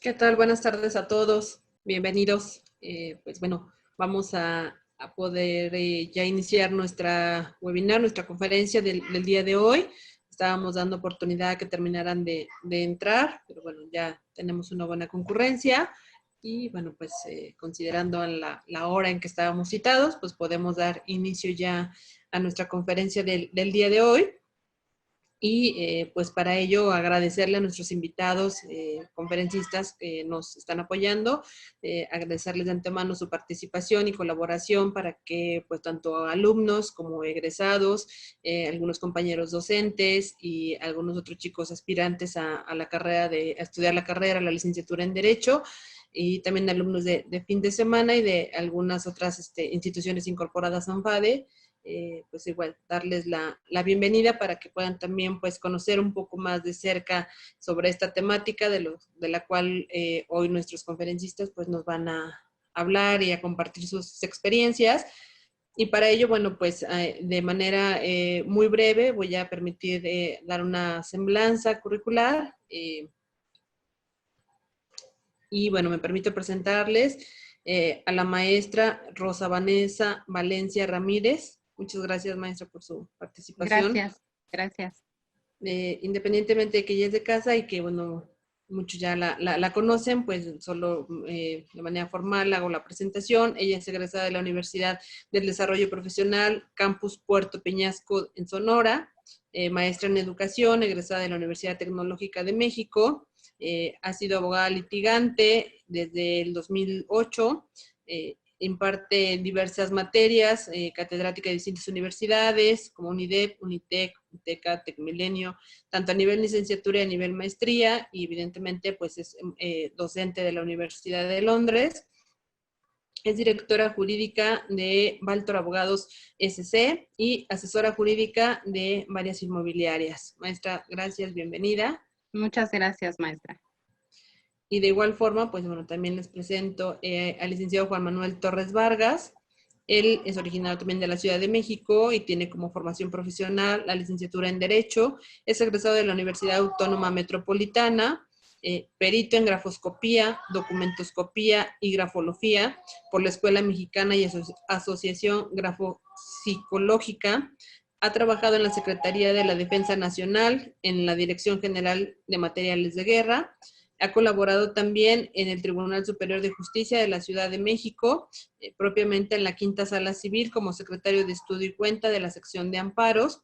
¿Qué tal? Buenas tardes a todos. Bienvenidos. Pues bueno, vamos a poder ya iniciar nuestra webinar, nuestra conferencia del día de hoy. Estábamos dando oportunidad a que terminaran de entrar, pero bueno, ya tenemos una buena concurrencia. Y bueno, pues considerando la hora en que estábamos citados, pues podemos dar inicio ya a nuestra conferencia del día de hoy. Y pues para ello agradecerle a nuestros invitados, conferencistas que nos están apoyando, agradecerles de antemano su participación y colaboración para que pues tanto alumnos como egresados, algunos compañeros docentes y algunos otros chicos aspirantes a la carrera a estudiar la carrera, la licenciatura en Derecho, y también alumnos de fin de semana y de algunas otras instituciones incorporadas a ANFADE, pues igual darles la bienvenida para que puedan también pues conocer un poco más de cerca sobre esta temática de la cual hoy nuestros conferencistas pues nos van a hablar y a compartir sus experiencias. Y para ello, bueno, pues de manera muy breve voy a permitir dar una semblanza curricular. Y bueno, me permito presentarles a la maestra Rosa Vanessa Valencia Ramírez. Muchas gracias, maestra, por su participación. Gracias, gracias. Independientemente de que ella es de casa y que, bueno, muchos ya la conocen, pues solo de manera formal hago la presentación. Ella es egresada de la Universidad del Desarrollo Profesional, Campus Puerto Peñasco en Sonora, maestra en educación, egresada de la Universidad Tecnológica de México. Ha sido abogada litigante desde el 2008, imparte diversas materias, catedrática de distintas universidades, como UNIDEP, UNITEC, UTECA, TecMilenio, tanto a nivel licenciatura y a nivel maestría, y evidentemente pues es docente de la Universidad de Londres. Es directora jurídica de Valtor Abogados SC y asesora jurídica de varias inmobiliarias. Maestra, gracias, bienvenida. Muchas gracias, maestra. Y de igual forma, pues bueno, también les presento al licenciado Juan Manuel Torres Vargas. Él es originario también de la Ciudad de México y tiene como formación profesional la licenciatura en Derecho. Es egresado de la Universidad Autónoma Metropolitana, perito en grafoscopía, documentoscopía y grafología por la Escuela Mexicana y Asociación Grafopsicológica. Ha trabajado en la Secretaría de la Defensa Nacional, en la Dirección General de Materiales de Guerra. Ha colaborado también en el Tribunal Superior de Justicia de la Ciudad de México, propiamente en la Quinta Sala Civil como secretario de Estudio y Cuenta de la sección de amparos.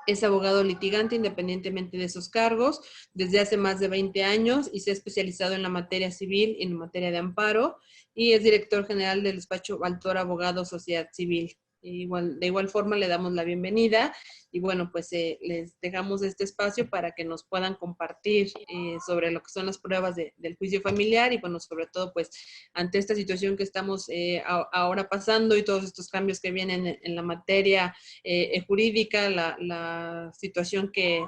Es abogado litigante independientemente de esos cargos desde hace más de 20 años y se ha especializado en la materia civil y en materia de amparo, y es director general del despacho Valtor Abogado Sociedad Civil. De igual forma le damos la bienvenida y bueno, pues les dejamos este espacio para que nos puedan compartir sobre lo que son las pruebas del juicio familiar y bueno, sobre todo pues ante esta situación que estamos ahora pasando y todos estos cambios que vienen en la materia jurídica, la situación que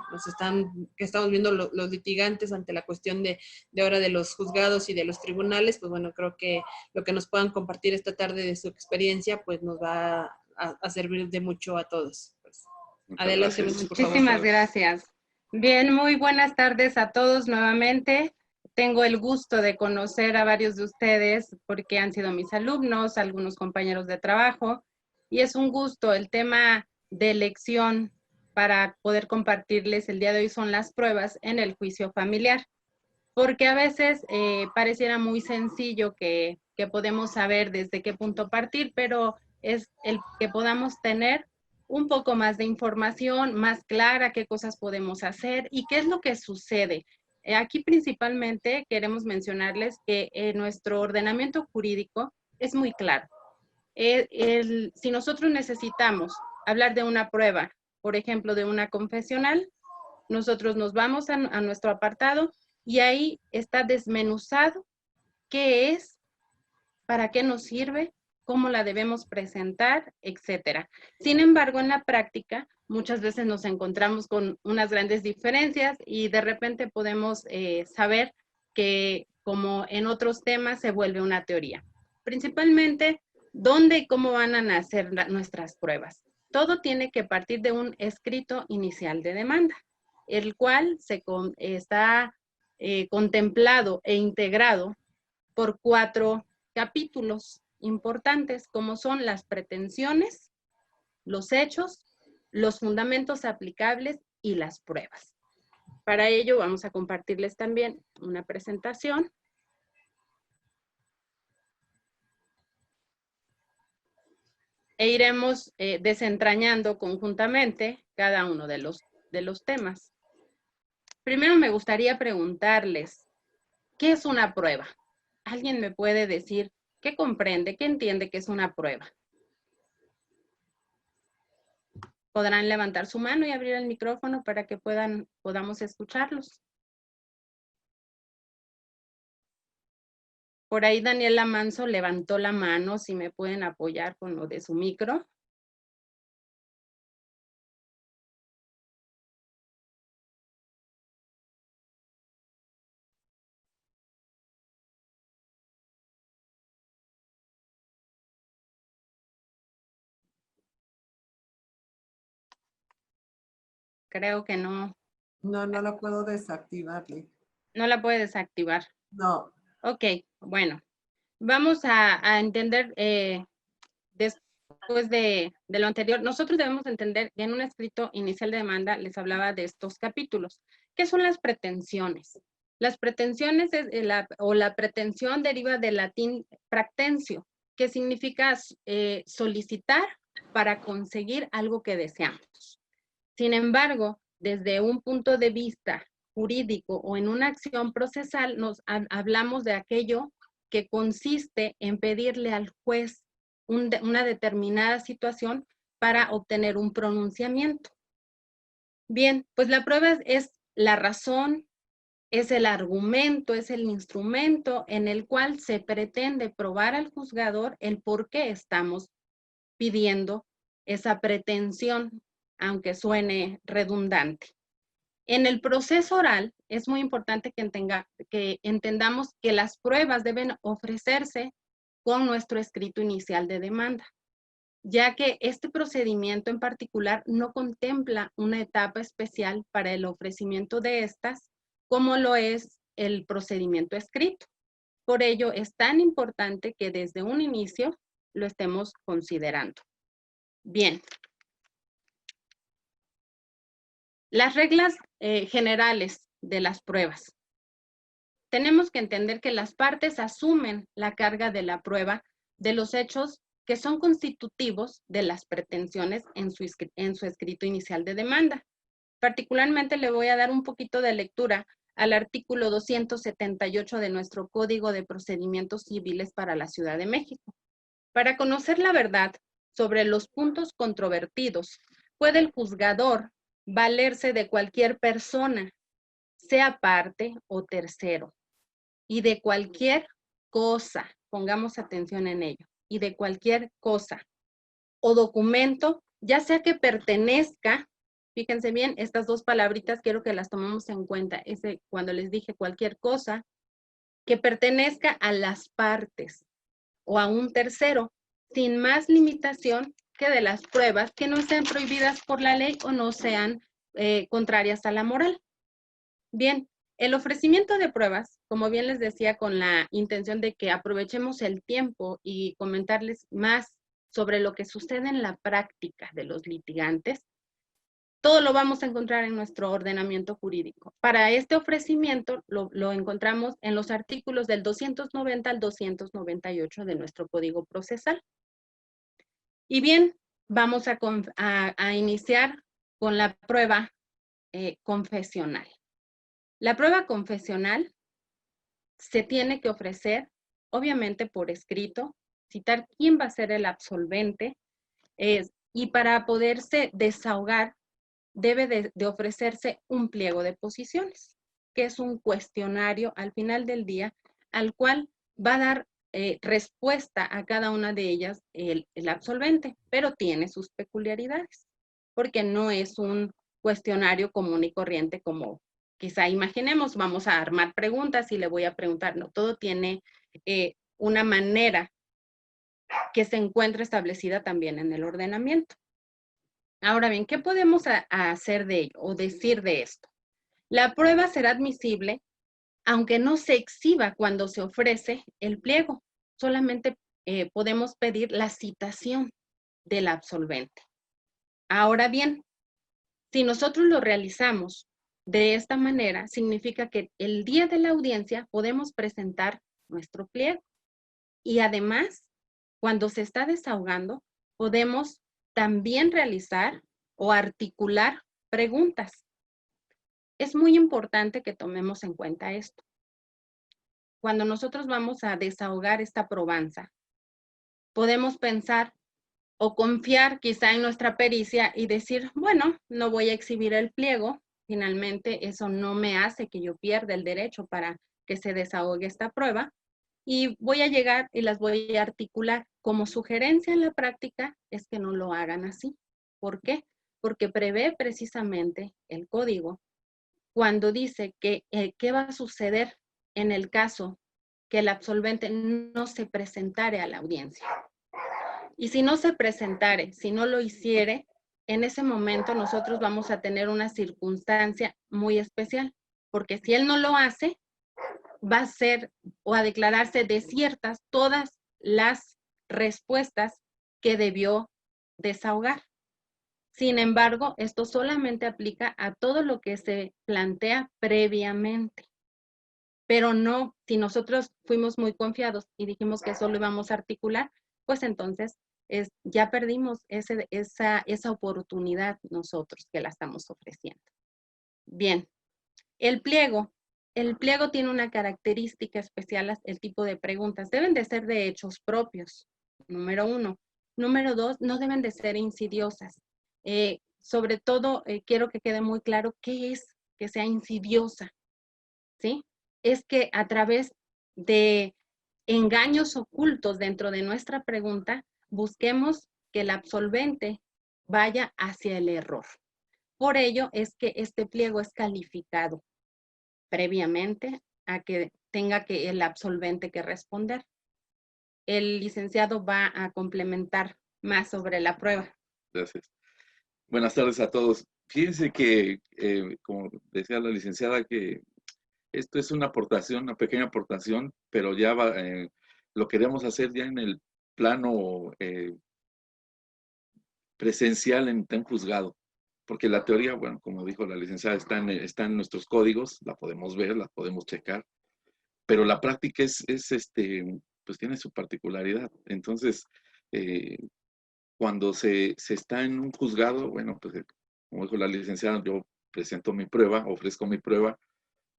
estamos viendo los litigantes ante la cuestión de ahora de los juzgados y de los tribunales, pues bueno, creo que lo que nos puedan compartir esta tarde de su experiencia, pues nos va a servir de mucho a todos. Pues, adelante, por favor. Muchísimas gracias. Bien, muy buenas tardes a todos nuevamente. Tengo el gusto de conocer a varios de ustedes porque han sido mis alumnos, algunos compañeros de trabajo, y es un gusto. El tema de elección para poder compartirles el día de hoy son las pruebas en el juicio familiar, porque a veces pareciera muy sencillo que podemos saber desde qué punto partir, pero es el que podamos tener un poco más de información, más clara, qué cosas podemos hacer y qué es lo que sucede. Aquí principalmente queremos mencionarles que nuestro ordenamiento jurídico es muy claro. Si nosotros necesitamos hablar de una prueba, por ejemplo, de una confesional, nosotros nos vamos a nuestro apartado y ahí está desmenuzado qué es, para qué nos sirve, cómo la debemos presentar, etcétera. Sin embargo, en la práctica, muchas veces nos encontramos con unas grandes diferencias y de repente podemos saber que, como en otros temas, se vuelve una teoría. Principalmente, ¿dónde y cómo van a nacer nuestras pruebas? Todo tiene que partir de un escrito inicial de demanda, el cual está contemplado e integrado por 4 capítulos importantes, como son las pretensiones, los hechos, los fundamentos aplicables y las pruebas. Para ello vamos a compartirles también una presentación. E iremos desentrañando conjuntamente cada uno de los temas. Primero me gustaría preguntarles, ¿qué es una prueba? ¿Alguien me puede decir qué comprende, qué entiende que es una prueba? ¿Podrán levantar su mano y abrir el micrófono para que podamos escucharlos? Por ahí Daniela Manso levantó la mano, si me pueden apoyar con lo de su micro. Creo que no. No, no lo puedo desactivarle. No la puede desactivar. No. Ok, bueno. Vamos a entender después de lo anterior. Nosotros debemos entender que en un escrito inicial de demanda les hablaba de estos capítulos. ¿Qué son las pretensiones? Las pretensiones la pretensión deriva del latín practentio, que significa solicitar para conseguir algo que deseamos. Sin embargo, desde un punto de vista jurídico o en una acción procesal, hablamos de aquello que consiste en pedirle al juez una determinada situación para obtener un pronunciamiento. Bien, pues la prueba es la razón, es el argumento, es el instrumento en el cual se pretende probar al juzgador el por qué estamos pidiendo esa pretensión, aunque suene redundante. En el proceso oral es muy importante que entendamos que las pruebas deben ofrecerse con nuestro escrito inicial de demanda, ya que este procedimiento en particular no contempla una etapa especial para el ofrecimiento de estas, como lo es el procedimiento escrito. Por ello, es tan importante que desde un inicio lo estemos considerando. Bien. Las reglas generales de las pruebas. Tenemos que entender que las partes asumen la carga de la prueba de los hechos que son constitutivos de las pretensiones en su escrito inicial de demanda. Particularmente le voy a dar un poquito de lectura al artículo 278 de nuestro Código de Procedimientos Civiles para la Ciudad de México. Para conocer la verdad sobre los puntos controvertidos, puede el juzgador valerse de cualquier persona, sea parte o tercero, y de cualquier cosa, pongamos atención en ello, y de cualquier cosa o documento, ya sea que pertenezca, fíjense bien, estas dos palabritas quiero que las tomemos en cuenta, cuando les dije cualquier cosa, que pertenezca a las partes o a un tercero, sin más limitación que de las pruebas que no sean prohibidas por la ley o no sean contrarias a la moral. Bien, el ofrecimiento de pruebas, como bien les decía, con la intención de que aprovechemos el tiempo y comentarles más sobre lo que sucede en la práctica de los litigantes, todo lo vamos a encontrar en nuestro ordenamiento jurídico. Para este ofrecimiento lo encontramos en los artículos del 290 al 298 de nuestro Código Procesal. Y bien, vamos a iniciar con la prueba confesional. La prueba confesional se tiene que ofrecer, obviamente, por escrito, citar quién va a ser el absolvente, y para poderse desahogar, debe de ofrecerse un pliego de posiciones, que es un cuestionario al final del día, al cual va a dar respuesta a cada una de ellas el absolvente, pero tiene sus peculiaridades, porque no es un cuestionario común y corriente como quizá imaginemos, vamos a armar preguntas y le voy a preguntar, no, todo tiene una manera que se encuentra establecida también en el ordenamiento. Ahora bien, ¿qué podemos hacer de ello o decir de esto? La prueba será admisible aunque no se exhiba cuando se ofrece el pliego, solamente podemos pedir la citación del absolvente. Ahora bien, si nosotros lo realizamos de esta manera, significa que el día de la audiencia podemos presentar nuestro pliego. Y además, cuando se está desahogando, podemos también realizar o articular preguntas. Es muy importante que tomemos en cuenta esto. Cuando nosotros vamos a desahogar esta probanza, podemos pensar o confiar quizá en nuestra pericia y decir, bueno, no voy a exhibir el pliego, finalmente eso no me hace que yo pierda el derecho para que se desahogue esta prueba, y voy a llegar y las voy a articular. Como sugerencia en la práctica es que no lo hagan así. ¿Por qué? Porque prevé precisamente el código cuando dice que qué va a suceder en el caso que el absolvente no se presentare a la audiencia. Y si no se presentare, si no lo hiciere, en ese momento nosotros vamos a tener una circunstancia muy especial, porque si él no lo hace, va a ser o a declararse desiertas todas las respuestas que debió desahogar. Sin embargo, esto solamente aplica a todo lo que se plantea previamente. Pero no, si nosotros fuimos muy confiados y dijimos que eso lo íbamos a articular, pues entonces ya perdimos esa oportunidad nosotros que la estamos ofreciendo. Bien, el pliego tiene una característica especial, el tipo de preguntas. Deben de ser de hechos propios, número 1. Número 2, no deben de ser insidiosas. Sobre todo, quiero que quede muy claro qué es que sea insidiosa, ¿sí? Es que a través de engaños ocultos dentro de nuestra pregunta, busquemos que el absolvente vaya hacia el error. Por ello es que este pliego es calificado previamente a que tenga que el absolvente que responder. El licenciado va a complementar más sobre la prueba. Gracias. Buenas tardes a todos. Fíjense que, como decía la licenciada, que esto es una aportación, una pequeña aportación, pero ya lo queremos hacer ya en el plano presencial en un juzgado. Porque la teoría, bueno, como dijo la licenciada, está en nuestros códigos, la podemos ver, la podemos checar, pero la práctica pues tiene su particularidad. Entonces, cuando se está en un juzgado, bueno, pues como dijo la licenciada, yo presento mi prueba, ofrezco mi prueba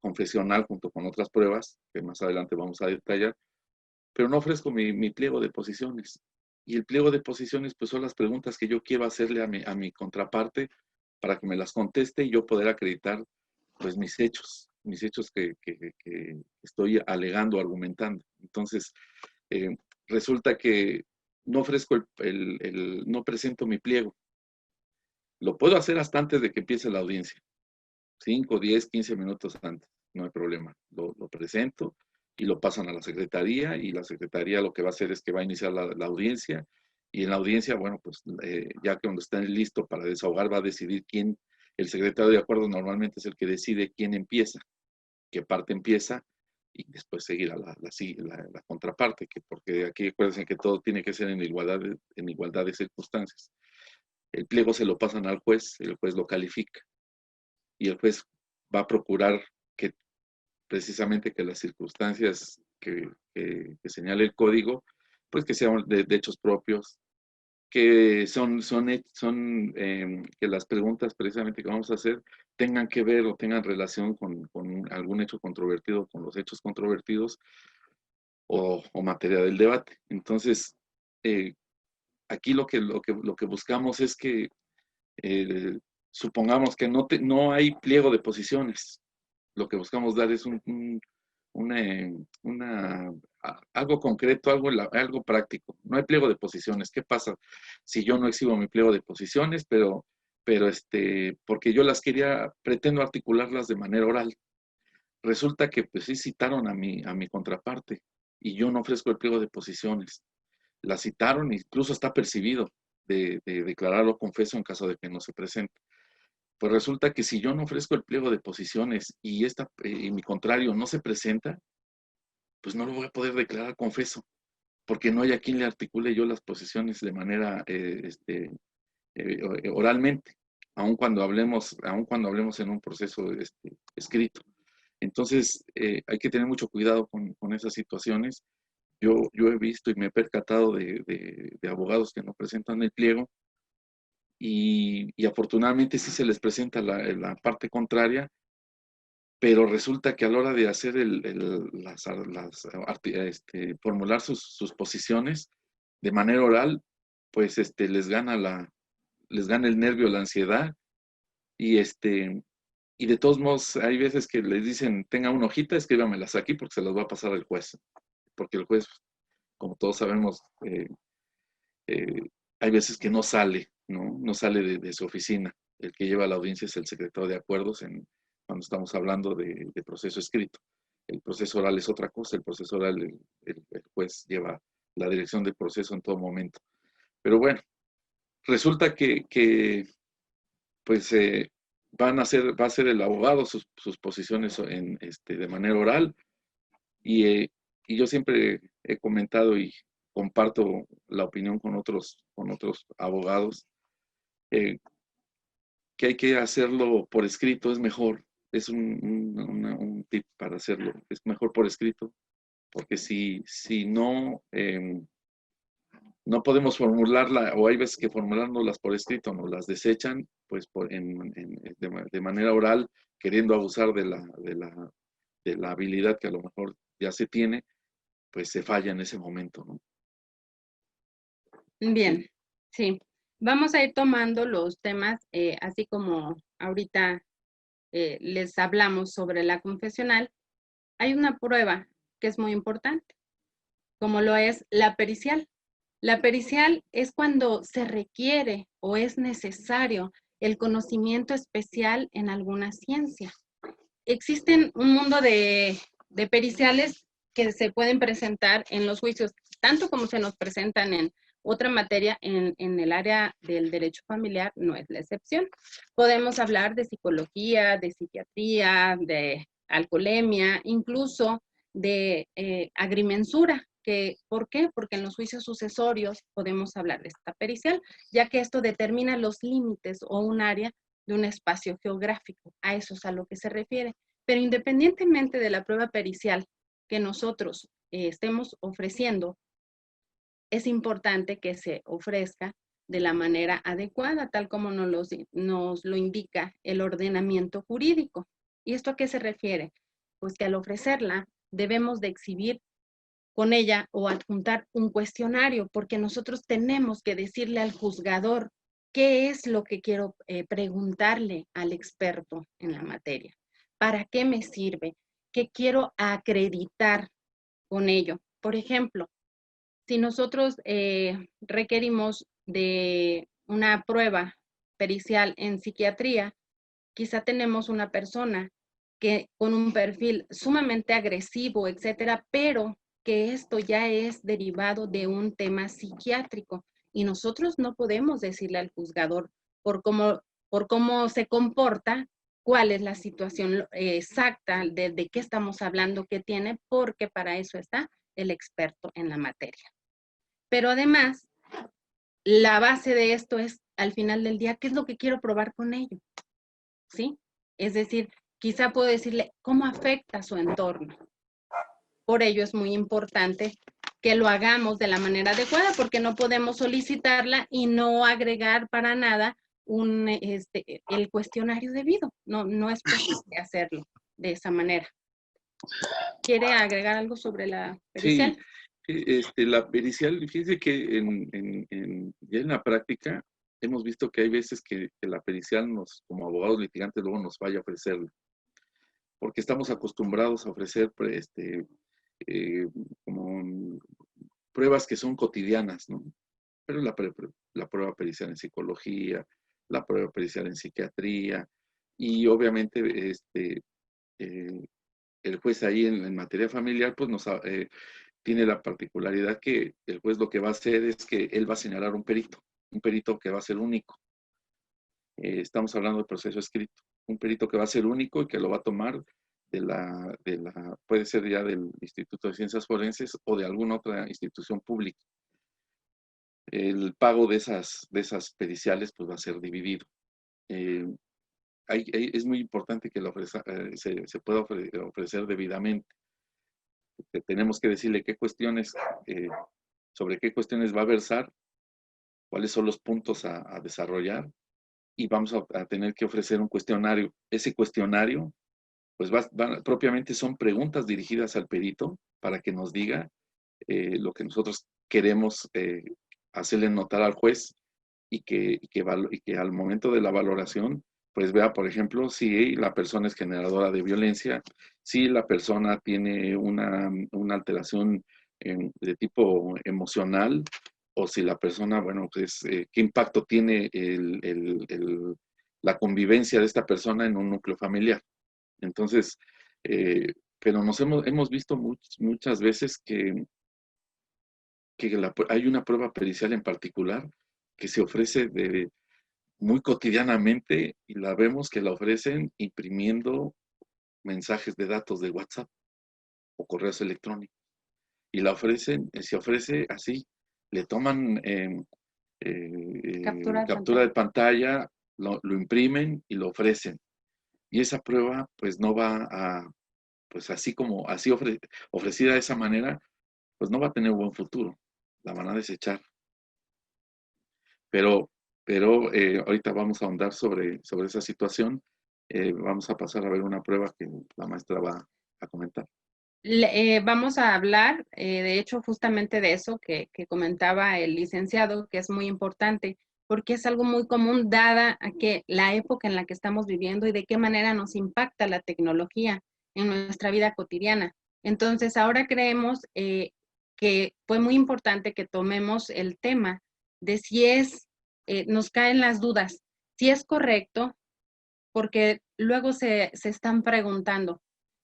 confesional junto con otras pruebas, que más adelante vamos a detallar, pero no ofrezco mi pliego de posiciones. Y el pliego de posiciones, pues son las preguntas que yo quiero hacerle a mi contraparte para que me las conteste y yo poder acreditar, pues, mis hechos que estoy alegando, argumentando. Entonces, resulta que no ofrezco no presento mi pliego. Lo puedo hacer hasta antes de que empiece la audiencia. 5, 10, 15 minutos antes, no hay problema. Lo presento y lo pasan a la secretaría y la secretaría lo que va a hacer es que va a iniciar la audiencia y en la audiencia, bueno, pues ya que cuando está listo para desahogar va a decidir quién, el secretario de acuerdo normalmente es el que decide quién empieza, qué parte empieza y después seguir a la contraparte, porque aquí acuérdense que todo tiene que ser en igualdad de circunstancias. El pliego se lo pasan al juez, el juez lo califica y el juez va a procurar que precisamente que las circunstancias que señale el código, pues que sean de hechos propios, que que las preguntas precisamente que vamos a hacer tengan que ver o tengan relación con algún hecho controvertido, con los hechos controvertidos o materia del debate. Entonces, aquí lo que buscamos es que supongamos que no hay pliego de posiciones. Lo que buscamos dar es algo concreto, algo práctico. No hay pliego de posiciones. ¿Qué pasa si yo no exhibo mi pliego de posiciones, pero porque yo pretendo articularlas de manera oral? Resulta que pues sí citaron a mi contraparte y yo no ofrezco el pliego de posiciones. La citaron, incluso está percibido de declararlo confeso en caso de que no se presente. pues resulta que si yo no ofrezco el pliego de posiciones y mi contrario no se presenta, pues no lo voy a poder declarar confeso, porque no hay a quien le articule yo las posiciones de manera oralmente, aun cuando hablemos en un proceso escrito. Entonces, hay que tener mucho cuidado con esas situaciones. Yo he visto y me he percatado de abogados que no presentan el pliego y afortunadamente sí se les presenta la parte contraria, pero resulta que a la hora de hacer formular sus posiciones de manera oral, pues les gana el nervio, la ansiedad, y y de todos modos hay veces que les dicen, tenga una hojita, escríbamelas aquí porque se las va a pasar el juez, porque el juez, como todos sabemos, hay veces que no sale, no sale de su oficina. El que lleva la audiencia es el secretario de acuerdos cuando estamos hablando de proceso escrito. El proceso oral es otra cosa, el proceso oral el juez lleva la dirección del proceso en todo momento. Pero bueno, resulta que pues va a ser el abogado sus posiciones de manera oral y yo siempre he comentado y comparto la opinión con otros abogados que hay que hacerlo por escrito, es mejor, es un tip para hacerlo, es mejor por escrito, porque si no, no podemos formularla, o hay veces que formulándolas por escrito nos las desechan, pues de manera oral, queriendo abusar de la habilidad que a lo mejor ya se tiene, pues se falla en ese momento, ¿no? Bien, sí. Vamos a ir tomando los temas, así como ahorita les hablamos sobre la confesional. Hay una prueba que es muy importante, como lo es la pericial. La pericial es cuando se requiere o es necesario el conocimiento especial en alguna ciencia. Existen un mundo de periciales que se pueden presentar en los juicios, tanto como se nos presentan en otra materia, en el área del derecho familiar no es la excepción. Podemos hablar de psicología, de psiquiatría, de alcoholemia, incluso de agrimensura. ¿Por qué? Porque en los juicios sucesorios podemos hablar de esta pericial, ya que esto determina los límites o un área de un espacio geográfico. A eso es a lo que se refiere. Pero independientemente de la prueba pericial que nosotros estemos ofreciendo, es importante que se ofrezca de la manera adecuada, tal como nos lo indica el ordenamiento jurídico. ¿Y esto a qué se refiere? Pues que al ofrecerla debemos de exhibir con ella o adjuntar un cuestionario, porque nosotros tenemos que decirle al juzgador qué es lo que quiero preguntarle al experto en la materia, para qué me sirve, qué quiero acreditar con ello. Por ejemplo, si nosotros requerimos de una prueba pericial en psiquiatría, quizá tenemos una persona que con un perfil sumamente agresivo, etcétera, pero que esto ya es derivado de un tema psiquiátrico y nosotros no podemos decirle al juzgador por cómo se comporta, cuál es la situación exacta de qué estamos hablando, qué tiene, porque para eso está el experto en la materia. Pero además, la base de esto es, al final del día, ¿qué es lo que quiero probar con ello? ¿Sí? Es decir, quizá puedo decirle cómo afecta su entorno. Por ello es muy importante que lo hagamos de la manera adecuada, porque no podemos solicitarla y no agregar para nada el cuestionario debido. No es posible hacerlo de esa manera. ¿Quiere agregar algo sobre la pericial? Sí, la pericial, fíjense que ya en la práctica hemos visto que hay veces que la pericial como abogados litigantes luego nos vaya a ofrecerla, porque estamos acostumbrados a ofrecer como pruebas que son cotidianas, ¿no? Pero la prueba pericial en psicología, la prueba pericial en psiquiatría, y obviamente el juez ahí en materia familiar, pues tiene la particularidad que el juez lo que va a hacer es que él va a señalar un perito que va a ser único. Estamos hablando de proceso escrito. Un perito que va a ser único y que lo va a tomar puede ser ya del Instituto de Ciencias Forenses o de alguna otra institución pública. El pago de esas periciales pues va a ser dividido. Es muy importante que se pueda ofrecer debidamente. Tenemos que decirle sobre qué cuestiones va a versar, cuáles son los puntos a desarrollar, y vamos a tener que ofrecer un cuestionario. Ese cuestionario, pues propiamente son preguntas dirigidas al perito para que nos diga lo que nosotros queremos hacerle notar al juez y que al momento de la valoración, pues vea, por ejemplo, si la persona es generadora de violencia, si la persona tiene una alteración de tipo emocional, o si la persona, bueno, pues, qué impacto tiene la convivencia de esta persona en un núcleo familiar. Entonces, pero hemos visto muchas veces que hay una prueba pericial en particular que se ofrece muy cotidianamente, y la vemos que la ofrecen imprimiendo mensajes de datos de WhatsApp o correos electrónicos. Y se ofrece así, le toman captura de pantalla, lo imprimen y lo ofrecen. Y esa prueba pues no va pues así ofrecida de esa manera, pues no va a tener buen futuro, la van a desechar. Pero ahorita vamos a ahondar sobre esa situación. Vamos a pasar a ver una prueba que la maestra va a comentar. Vamos a hablar, de hecho, justamente de eso que comentaba el licenciado, que es muy importante, porque es algo muy común dada a que la época en la que estamos viviendo y de qué manera nos impacta la tecnología en nuestra vida cotidiana. Entonces, ahora creemos que fue muy importante que tomemos el tema de si nos caen las dudas, si es correcto, porque luego se están preguntando,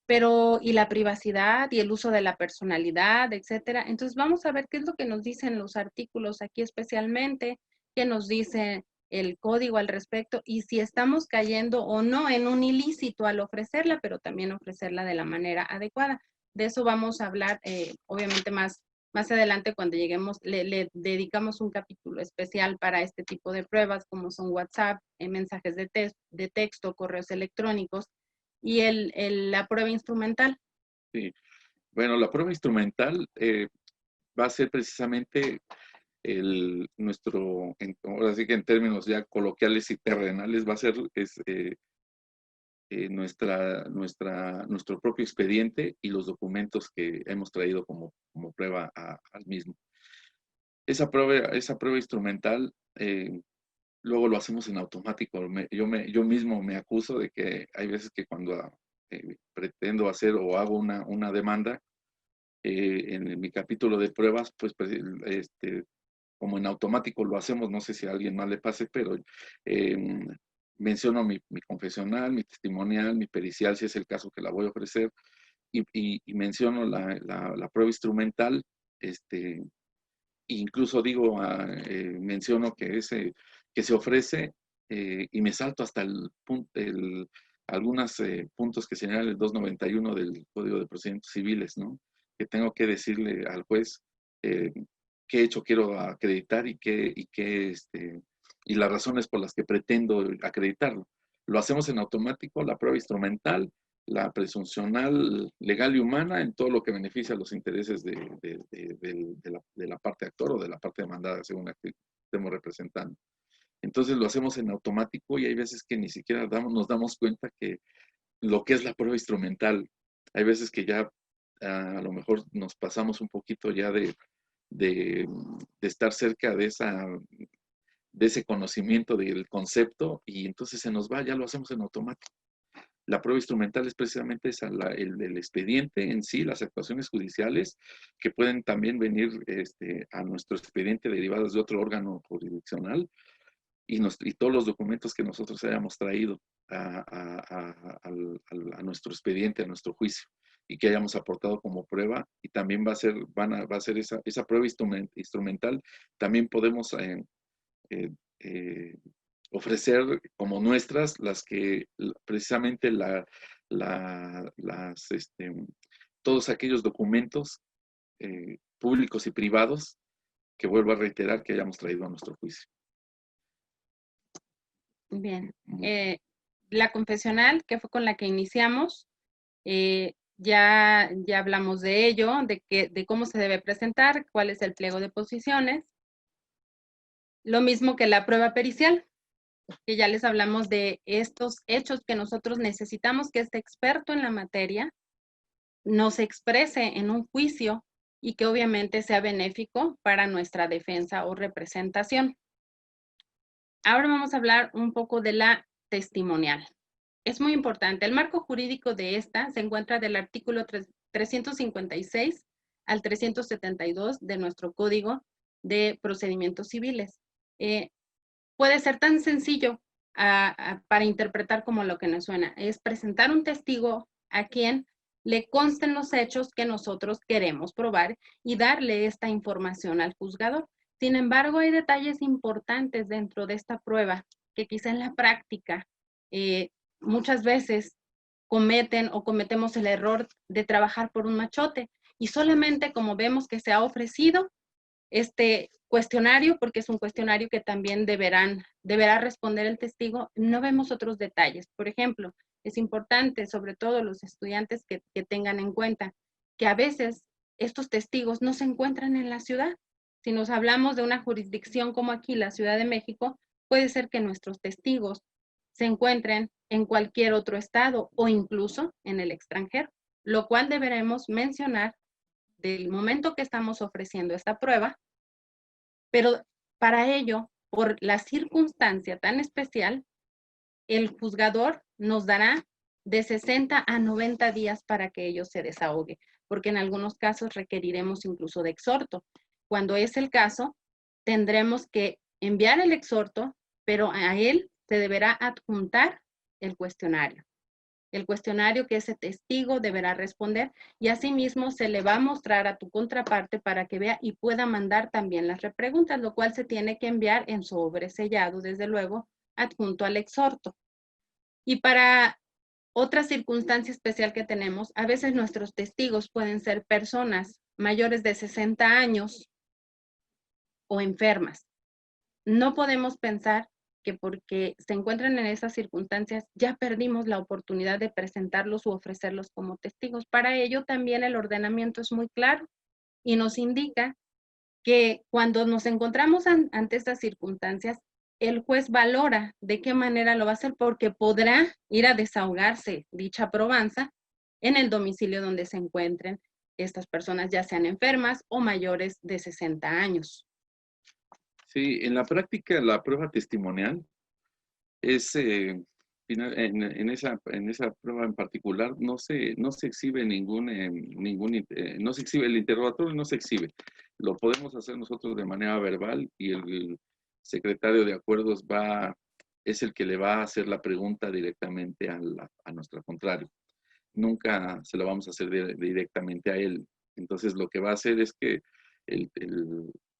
pero ¿y la privacidad y el uso de la personalidad, etcétera? Entonces vamos a ver qué es lo que nos dicen los artículos aquí especialmente, qué nos dice el código al respecto y si estamos cayendo o no en un ilícito al ofrecerla, pero también ofrecerla de la manera adecuada. De eso vamos a hablar, obviamente, más adelante cuando lleguemos, le dedicamos un capítulo especial para este tipo de pruebas, como son WhatsApp, mensajes de texto, correos electrónicos y la prueba instrumental. Sí. Bueno, la prueba instrumental va a ser precisamente ahora sí que en términos ya coloquiales y terrenales, va a ser nuestro propio expediente y los documentos que hemos traído como prueba al mismo. Esa prueba instrumental, luego lo hacemos en automático. Yo mismo me acuso de que hay veces que cuando pretendo hacer o hago una demanda, en mi capítulo de pruebas, pues como en automático lo hacemos, no sé si a alguien más le pase, pero menciono mi confesional, mi testimonial, mi pericial, si es el caso que la voy a ofrecer, y menciono la prueba instrumental, incluso menciono que se ofrece, y me salto hasta algunos puntos que señala el 291 del Código de Procedimientos Civiles, ¿no? Que tengo que decirle al juez qué hecho quiero acreditar y las razones por las que pretendo acreditarlo. Lo hacemos en automático, la prueba instrumental, la presuncional legal y humana en todo lo que beneficia los intereses de la parte actor o de la parte demandada, según la que estemos representando. Entonces lo hacemos en automático y hay veces que ni siquiera nos damos cuenta que lo que es la prueba instrumental, hay veces que ya a lo mejor nos pasamos un poquito ya de estar cerca de ese conocimiento del concepto, y entonces se nos va, ya lo hacemos en automático. La prueba instrumental es precisamente el expediente en sí, las actuaciones judiciales que pueden también venir a nuestro expediente derivadas de otro órgano jurisdiccional, y todos los documentos que nosotros hayamos traído a nuestro expediente, a nuestro juicio, y que hayamos aportado como prueba, y también va a ser esa prueba instrumental. También podemos ofrecer como nuestras las que precisamente todos aquellos documentos públicos y privados que vuelvo a reiterar que hayamos traído a nuestro juicio. Bien. La confesional, que fue con la que iniciamos, ya hablamos de ello, de cómo se debe presentar, cuál es el pliego de posiciones. Lo mismo que la prueba pericial, que ya les hablamos de estos hechos que nosotros necesitamos que este experto en la materia nos exprese en un juicio y que obviamente sea benéfico para nuestra defensa o representación. Ahora vamos a hablar un poco de la testimonial. Es muy importante. El marco jurídico de esta se encuentra del artículo 356 al 372 de nuestro Código de Procedimientos Civiles. Puede ser tan sencillo para interpretar como lo que nos suena. Es presentar un testigo a quien le consten los hechos que nosotros queremos probar y darle esta información al juzgador. Sin embargo, hay detalles importantes dentro de esta prueba que quizá en la práctica muchas veces cometemos el error de trabajar por un machote y solamente como vemos que se ha ofrecido este cuestionario, porque es un cuestionario que también deberá responder el testigo, no vemos otros detalles. Por ejemplo, es importante, sobre todo los estudiantes que tengan en cuenta, que a veces estos testigos no se encuentran en la ciudad. Si nos hablamos de una jurisdicción como aquí, la Ciudad de México, puede ser que nuestros testigos se encuentren en cualquier otro estado o incluso en el extranjero, lo cual deberemos mencionar del momento que estamos ofreciendo esta prueba, pero para ello, por la circunstancia tan especial, el juzgador nos dará de 60 a 90 días para que ello se desahogue, porque en algunos casos requeriremos incluso de exhorto. Cuando es el caso, tendremos que enviar el exhorto, pero a él se deberá adjuntar el cuestionario que ese testigo deberá responder y asimismo se le va a mostrar a tu contraparte para que vea y pueda mandar también las repreguntas, lo cual se tiene que enviar en sobresellado, desde luego, adjunto al exhorto. Y para otra circunstancia especial que tenemos, a veces nuestros testigos pueden ser personas mayores de 60 años o enfermas. No podemos pensar que porque se encuentran en esas circunstancias ya perdimos la oportunidad de presentarlos u ofrecerlos como testigos. Para ello también el ordenamiento es muy claro y nos indica que cuando nos encontramos ante estas circunstancias, el juez valora de qué manera lo va a hacer porque podrá ir a desahogarse dicha probanza en el domicilio donde se encuentren estas personas, ya sean enfermas o mayores de 60 años. Sí, en la práctica la prueba testimonial es, en esa prueba en particular no se exhibe no se exhibe el interrogatorio, no se exhibe. Lo podemos hacer nosotros de manera verbal y el secretario de acuerdos es el que le va a hacer la pregunta directamente a nuestro contrario. Nunca se lo vamos a hacer directamente a él. Entonces lo que va a hacer es que el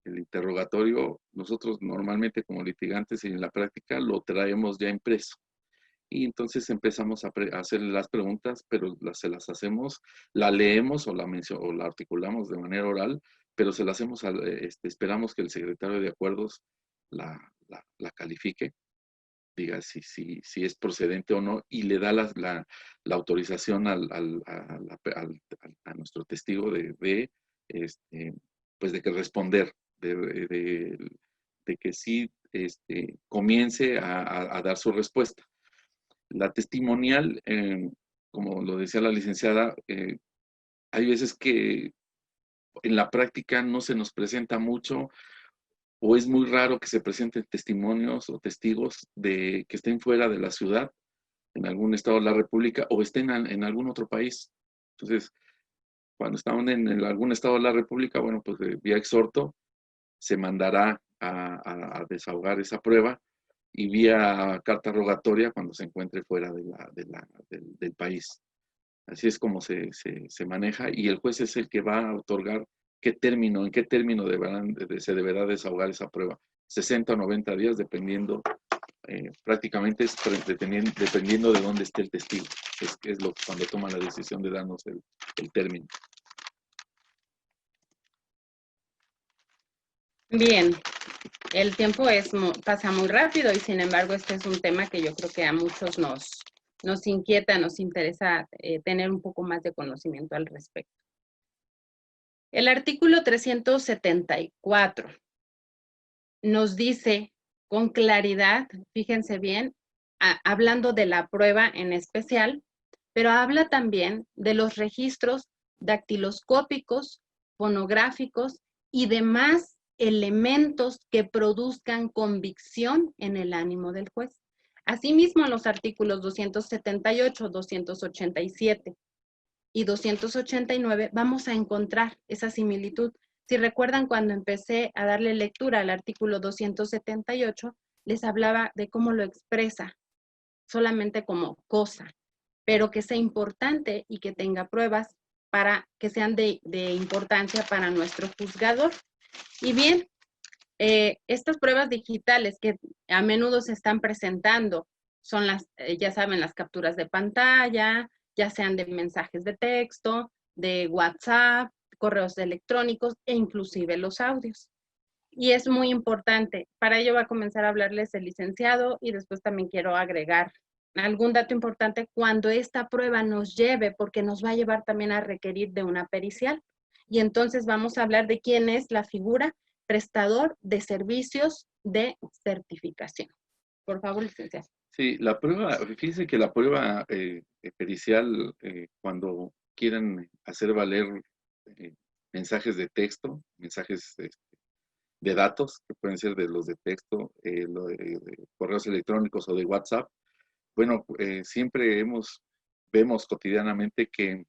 interrogatorio, nosotros normalmente como litigantes y en la práctica lo traemos ya impreso. Y entonces empezamos a hacerle las preguntas, pero se las hacemos, la leemos o la articulamos de manera oral, pero se la hacemos, esperamos que el secretario de acuerdos la califique, diga si es procedente o no, y le da la autorización a nuestro testigo pues de que responder, de que sí comience a dar su respuesta. La testimonial, como lo decía la licenciada, hay veces que en la práctica no se nos presenta mucho o es muy raro que se presenten testimonios o testigos que estén fuera de la ciudad, en algún estado de la República o estén en algún otro país. Entonces, cuando están en algún estado de la República, bueno, pues vía exhorto se mandará a desahogar esa prueba y vía carta rogatoria cuando se encuentre fuera del país. Así es como se maneja y el juez es el que va a otorgar en qué término se deberá desahogar esa prueba. 60 o 90 días dependiendo prácticamente es dependiendo de dónde esté el testigo. Es cuando toma la decisión de darnos el término. Bien, el tiempo pasa muy rápido y sin embargo este es un tema que yo creo que a muchos nos inquieta, nos interesa tener un poco más de conocimiento al respecto. El artículo 374 nos dice con claridad, fíjense bien, hablando de la prueba en especial, pero habla también de los registros dactiloscópicos, fonográficos y demás elementos que produzcan convicción en el ánimo del juez. Asimismo, en los artículos 278, 287 y 289 vamos a encontrar esa similitud. Si recuerdan, cuando empecé a darle lectura al artículo 278, les hablaba de cómo lo expresa solamente como cosa, pero que sea importante y que tenga pruebas para que sean de importancia para nuestro juzgador. Y bien, estas pruebas digitales que a menudo se están presentando son ya saben, las capturas de pantalla, ya sean de mensajes de texto, de WhatsApp, correos electrónicos e inclusive los audios. Y es muy importante. Para ello va a comenzar a hablarles el licenciado y después también quiero agregar algún dato importante cuando esta prueba nos lleve, porque nos va a llevar también a requerir de una pericial. Y entonces vamos a hablar de quién es la figura prestador de servicios de certificación. Por favor, licenciado. Sí, la prueba, fíjense que la prueba pericial, cuando quieren hacer valer mensajes de texto, mensajes de datos, que pueden ser de los de texto, de correos electrónicos o de WhatsApp, bueno, siempre vemos cotidianamente que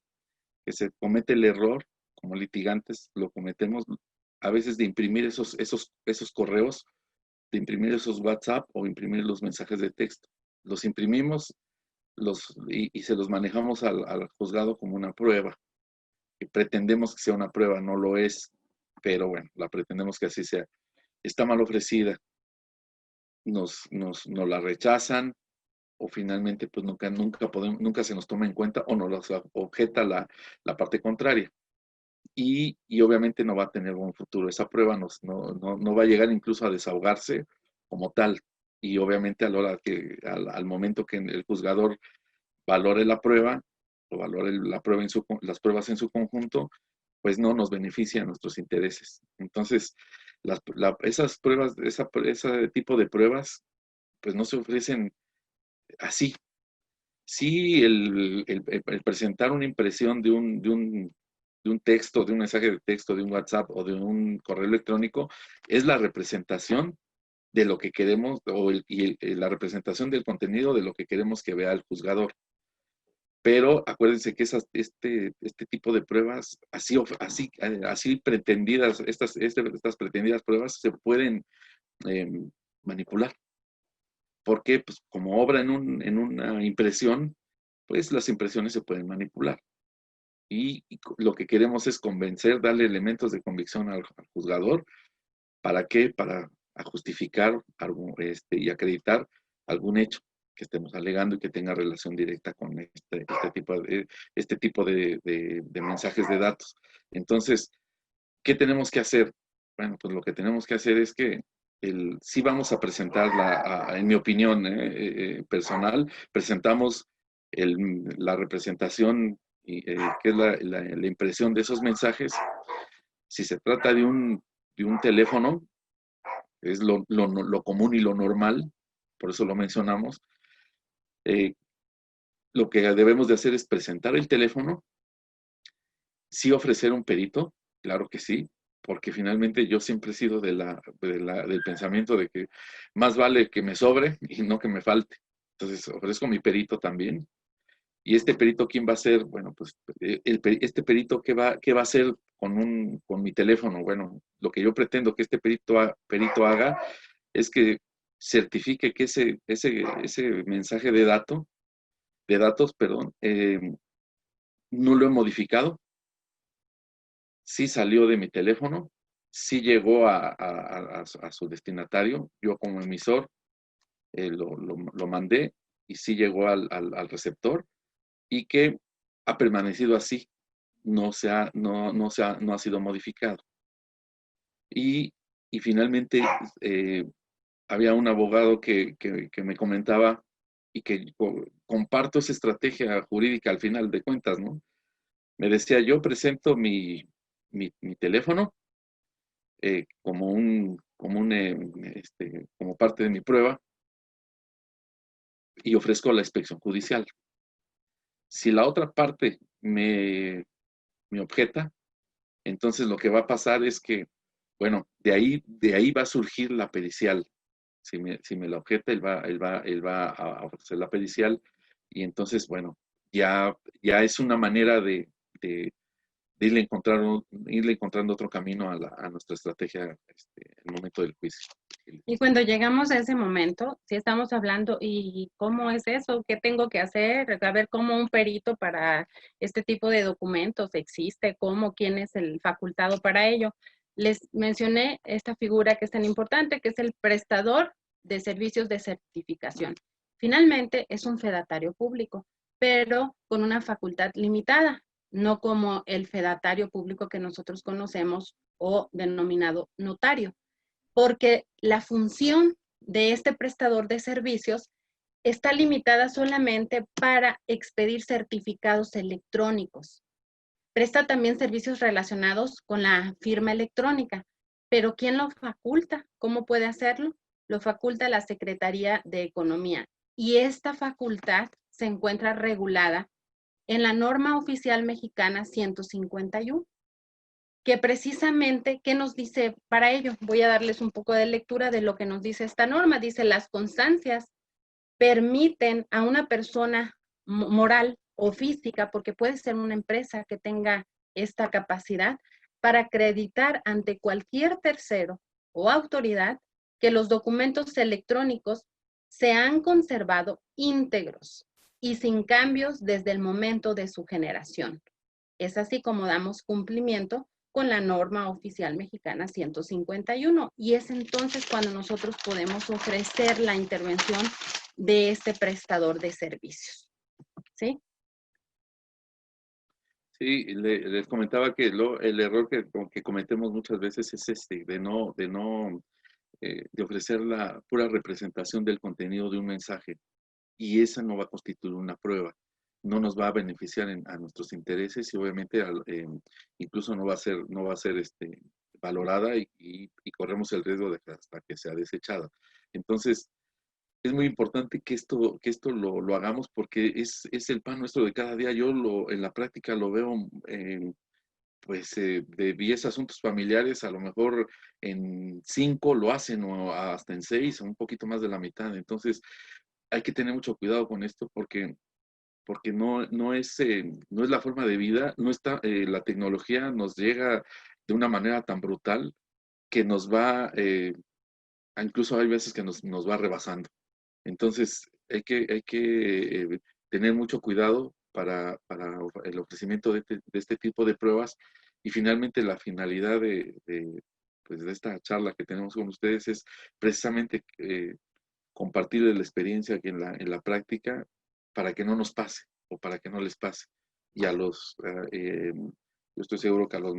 se comete el error, como litigantes lo cometemos, a veces de imprimir esos correos, de imprimir esos WhatsApp o imprimir los mensajes de texto. Los imprimimos y se los manejamos al juzgado como una prueba. Y pretendemos que sea una prueba, no lo es, pero bueno, la pretendemos que así sea. Está mal ofrecida, nos la rechazan o finalmente pues nunca se nos toma en cuenta o nos objeta la parte contraria. Y obviamente no va a tener buen futuro. Esa prueba no va a llegar incluso a desahogarse como tal. Y obviamente al momento que el juzgador valore la prueba o valore las pruebas en su conjunto, pues no nos beneficia a nuestros intereses. Entonces, esas pruebas, ese tipo de pruebas, pues no se ofrecen así. Sí, el presentar una impresión de un texto, de un mensaje de texto, de un WhatsApp o de un correo electrónico, es la representación de lo que queremos la representación del contenido de lo que queremos que vea el juzgador. Pero acuérdense que este tipo de pruebas, así pretendidas, estas pretendidas pruebas se pueden manipular. Porque pues, como obra en una impresión, pues las impresiones se pueden manipular. Y lo que queremos es convencer, darle elementos de convicción al juzgador. ¿Para qué? Para justificar y acreditar algún hecho que estemos alegando y que tenga relación directa con este tipo de mensajes de datos. Entonces, ¿qué tenemos que hacer? Bueno, pues lo que tenemos que hacer es que sí vamos a presentar, en mi opinión personal, presentamos la representación, que es la impresión de esos mensajes. Si se trata de un teléfono, es lo común y lo normal, por eso lo mencionamos. Lo que debemos de hacer es presentar el teléfono, sí ofrecer un perito, claro que sí, porque finalmente yo siempre he sido del pensamiento de que más vale que me sobre y no que me falte. Entonces ofrezco mi perito también. ¿Y este perito quién va a ser? Bueno, pues este perito ¿qué va a hacer con mi teléfono? Bueno, lo que yo pretendo que este perito haga es que certifique que ese mensaje de datos, no lo he modificado, sí salió de mi teléfono, sí llegó a su destinatario, yo como emisor lo mandé y sí llegó al receptor y que ha permanecido así, no ha sido modificado. Y finalmente había un abogado que me comentaba y que comparto esa estrategia jurídica al final de cuentas, ¿no? Me decía, yo presento mi teléfono como parte de mi prueba y ofrezco la inspección judicial. Si la otra parte me objeta, entonces lo que va a pasar es que, bueno, de ahí va a surgir la pericial. Si me la objeta, él va a ofrecer la pericial y entonces, bueno, ya es una manera de irle encontrando otro camino a nuestra estrategia en el momento del juicio. Y cuando llegamos a ese momento, si estamos hablando, ¿y cómo es eso? ¿Qué tengo que hacer? A ver, ¿cómo un perito para este tipo de documentos existe? ¿Cómo? ¿Quién es el facultado para ello? Les mencioné esta figura que es tan importante, que es el prestador de servicios de certificación. Finalmente, es un fedatario público, pero con una facultad limitada, no como el fedatario público que nosotros conocemos o denominado notario, porque la función de este prestador de servicios está limitada solamente para expedir certificados electrónicos. Presta también servicios relacionados con la firma electrónica, pero ¿quién lo faculta? ¿Cómo puede hacerlo? Lo faculta la Secretaría de Economía y esta facultad se encuentra regulada en la norma oficial mexicana 151. Que precisamente, ¿qué nos dice para ello? Voy a darles un poco de lectura de lo que nos dice esta norma. Dice, las constancias permiten a una persona moral o física, porque puede ser una empresa que tenga esta capacidad, para acreditar ante cualquier tercero o autoridad que los documentos electrónicos se han conservado íntegros y sin cambios desde el momento de su generación. Es así como damos cumplimiento con la norma oficial mexicana 151 y es entonces cuando nosotros podemos ofrecer la intervención de este prestador de servicios. ¿Sí? Sí, les comentaba que el error que cometemos muchas veces es de ofrecer la pura representación del contenido de un mensaje y esa no va a constituir una prueba, no nos va a beneficiar a nuestros intereses y obviamente incluso no va a ser valorada y corremos el riesgo de que hasta que sea desechada. Entonces, es muy importante que esto lo hagamos porque es el pan nuestro de cada día. Yo en la práctica lo veo de 10 asuntos familiares, a lo mejor en 5 lo hacen o hasta en 6 o un poquito más de la mitad. Entonces, hay que tener mucho cuidado con esto porque no es la forma de vida, no está, la tecnología nos llega de una manera tan brutal que nos va, incluso hay veces que nos va rebasando. Entonces, hay que tener mucho cuidado para el ofrecimiento de este tipo de pruebas y finalmente la finalidad pues, de esta charla que tenemos con ustedes es precisamente compartir la experiencia que en la práctica para que no nos pase o para que no les pase. Y yo estoy seguro que a los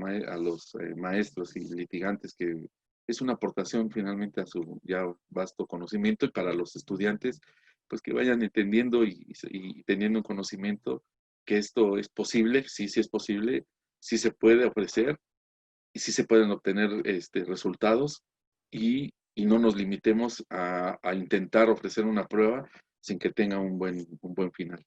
maestros y litigantes que es una aportación finalmente a su ya vasto conocimiento y para los estudiantes, pues que vayan entendiendo y teniendo un conocimiento que esto es posible, sí es posible, sí se puede ofrecer y sí se pueden obtener resultados y no nos limitemos a intentar ofrecer una prueba sin que tenga un buen final.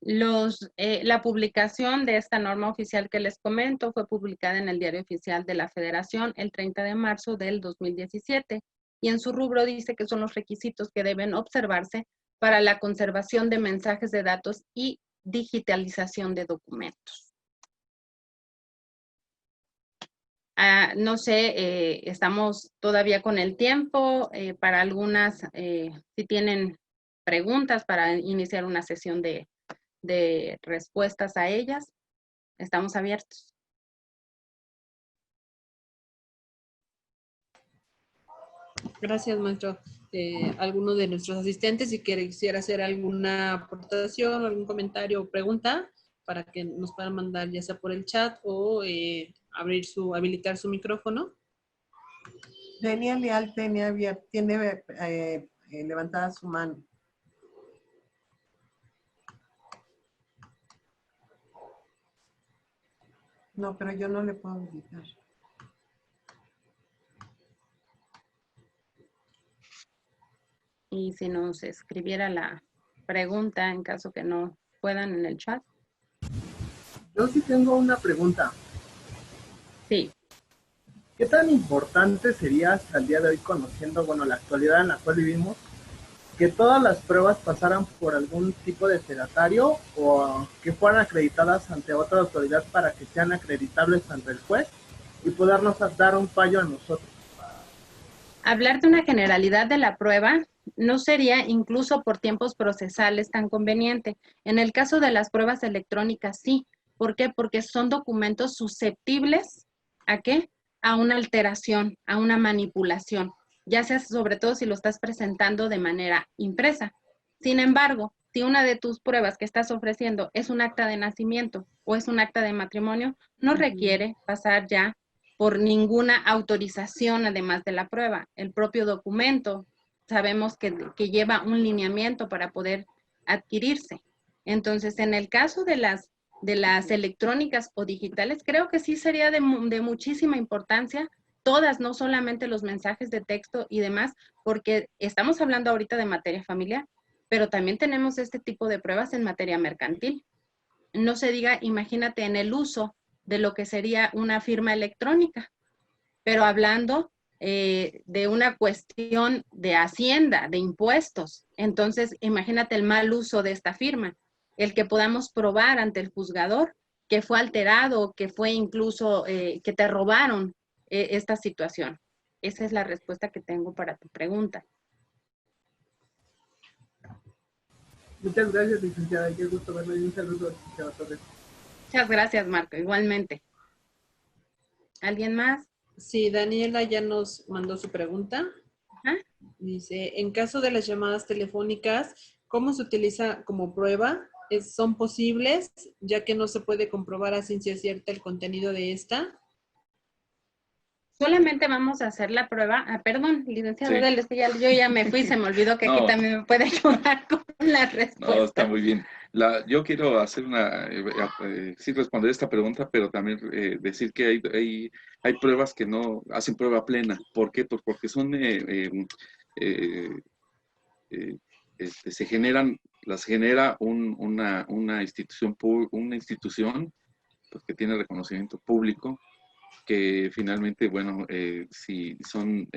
La publicación de esta norma oficial que les comento fue publicada en el Diario Oficial de la Federación el 30 de marzo del 2017 y en su rubro dice que son los requisitos que deben observarse para la conservación de mensajes de datos y digitalización de documentos. No sé, estamos todavía con el tiempo para algunas, si tienen preguntas para iniciar una sesión de respuestas a ellas, estamos abiertos. Gracias, maestro. alguno de nuestros asistentes si quisiera hacer alguna aportación, algún comentario o pregunta para que nos puedan mandar ya sea por el chat o habilitar su micrófono. Daniel Leal tiene levantada su mano. No, pero yo no le puedo habilitar. Y si nos escribiera la pregunta en caso que no puedan en el chat. Yo sí tengo una pregunta. Sí. ¿Qué tan importante sería hasta el día de hoy, conociendo, bueno, la actualidad en la cual vivimos, que todas las pruebas pasaran por algún tipo de fedatario o que fueran acreditadas ante otra autoridad para que sean acreditables ante el juez y podernos dar un fallo a nosotros? Hablar de una generalidad de la prueba no sería incluso por tiempos procesales tan conveniente. En el caso de las pruebas electrónicas, sí. ¿Por qué? Porque son documentos susceptibles ¿a qué? A una alteración, a una manipulación, ya sea sobre todo si lo estás presentando de manera impresa. Sin embargo, si una de tus pruebas que estás ofreciendo es un acta de nacimiento o es un acta de matrimonio, no requiere pasar ya por ninguna autorización además de la prueba. El propio documento sabemos que lleva un lineamiento para poder adquirirse. Entonces, en el caso de las electrónicas o digitales, creo que sí sería de muchísima importancia, todas, no solamente los mensajes de texto y demás, porque estamos hablando ahorita de materia familiar, pero también tenemos este tipo de pruebas en materia mercantil. No se diga, imagínate, en el uso de lo que sería una firma electrónica, pero hablando de una cuestión de hacienda, de impuestos. Entonces, imagínate el mal uso de esta firma, el que podamos probar ante el juzgador que fue alterado, que fue incluso, que te robaron esta situación. Esa es la respuesta que tengo para tu pregunta. Muchas gracias, licenciada. Qué gusto verlo y un saludo, licenciada Torres. Muchas gracias, Marco. Igualmente. ¿Alguien más? Sí, Daniela ya nos mandó su pregunta. ¿Ah? Dice, en caso de las llamadas telefónicas, ¿cómo se utiliza como prueba? ¿Son posibles, ya que no se puede comprobar a ciencia cierta el contenido de esta? Solamente vamos a hacer la prueba. Ah, perdón, licenciado Sí. Del, es que yo ya me fui, se me olvidó que aquí No. también me puede ayudar con la respuesta. No, está muy bien. Yo quiero hacer sí responder esta pregunta, pero también decir que hay pruebas que no hacen prueba plena. ¿Por qué? Pues porque son, se las genera una institución, pues, que tiene reconocimiento público, que finalmente, bueno, si son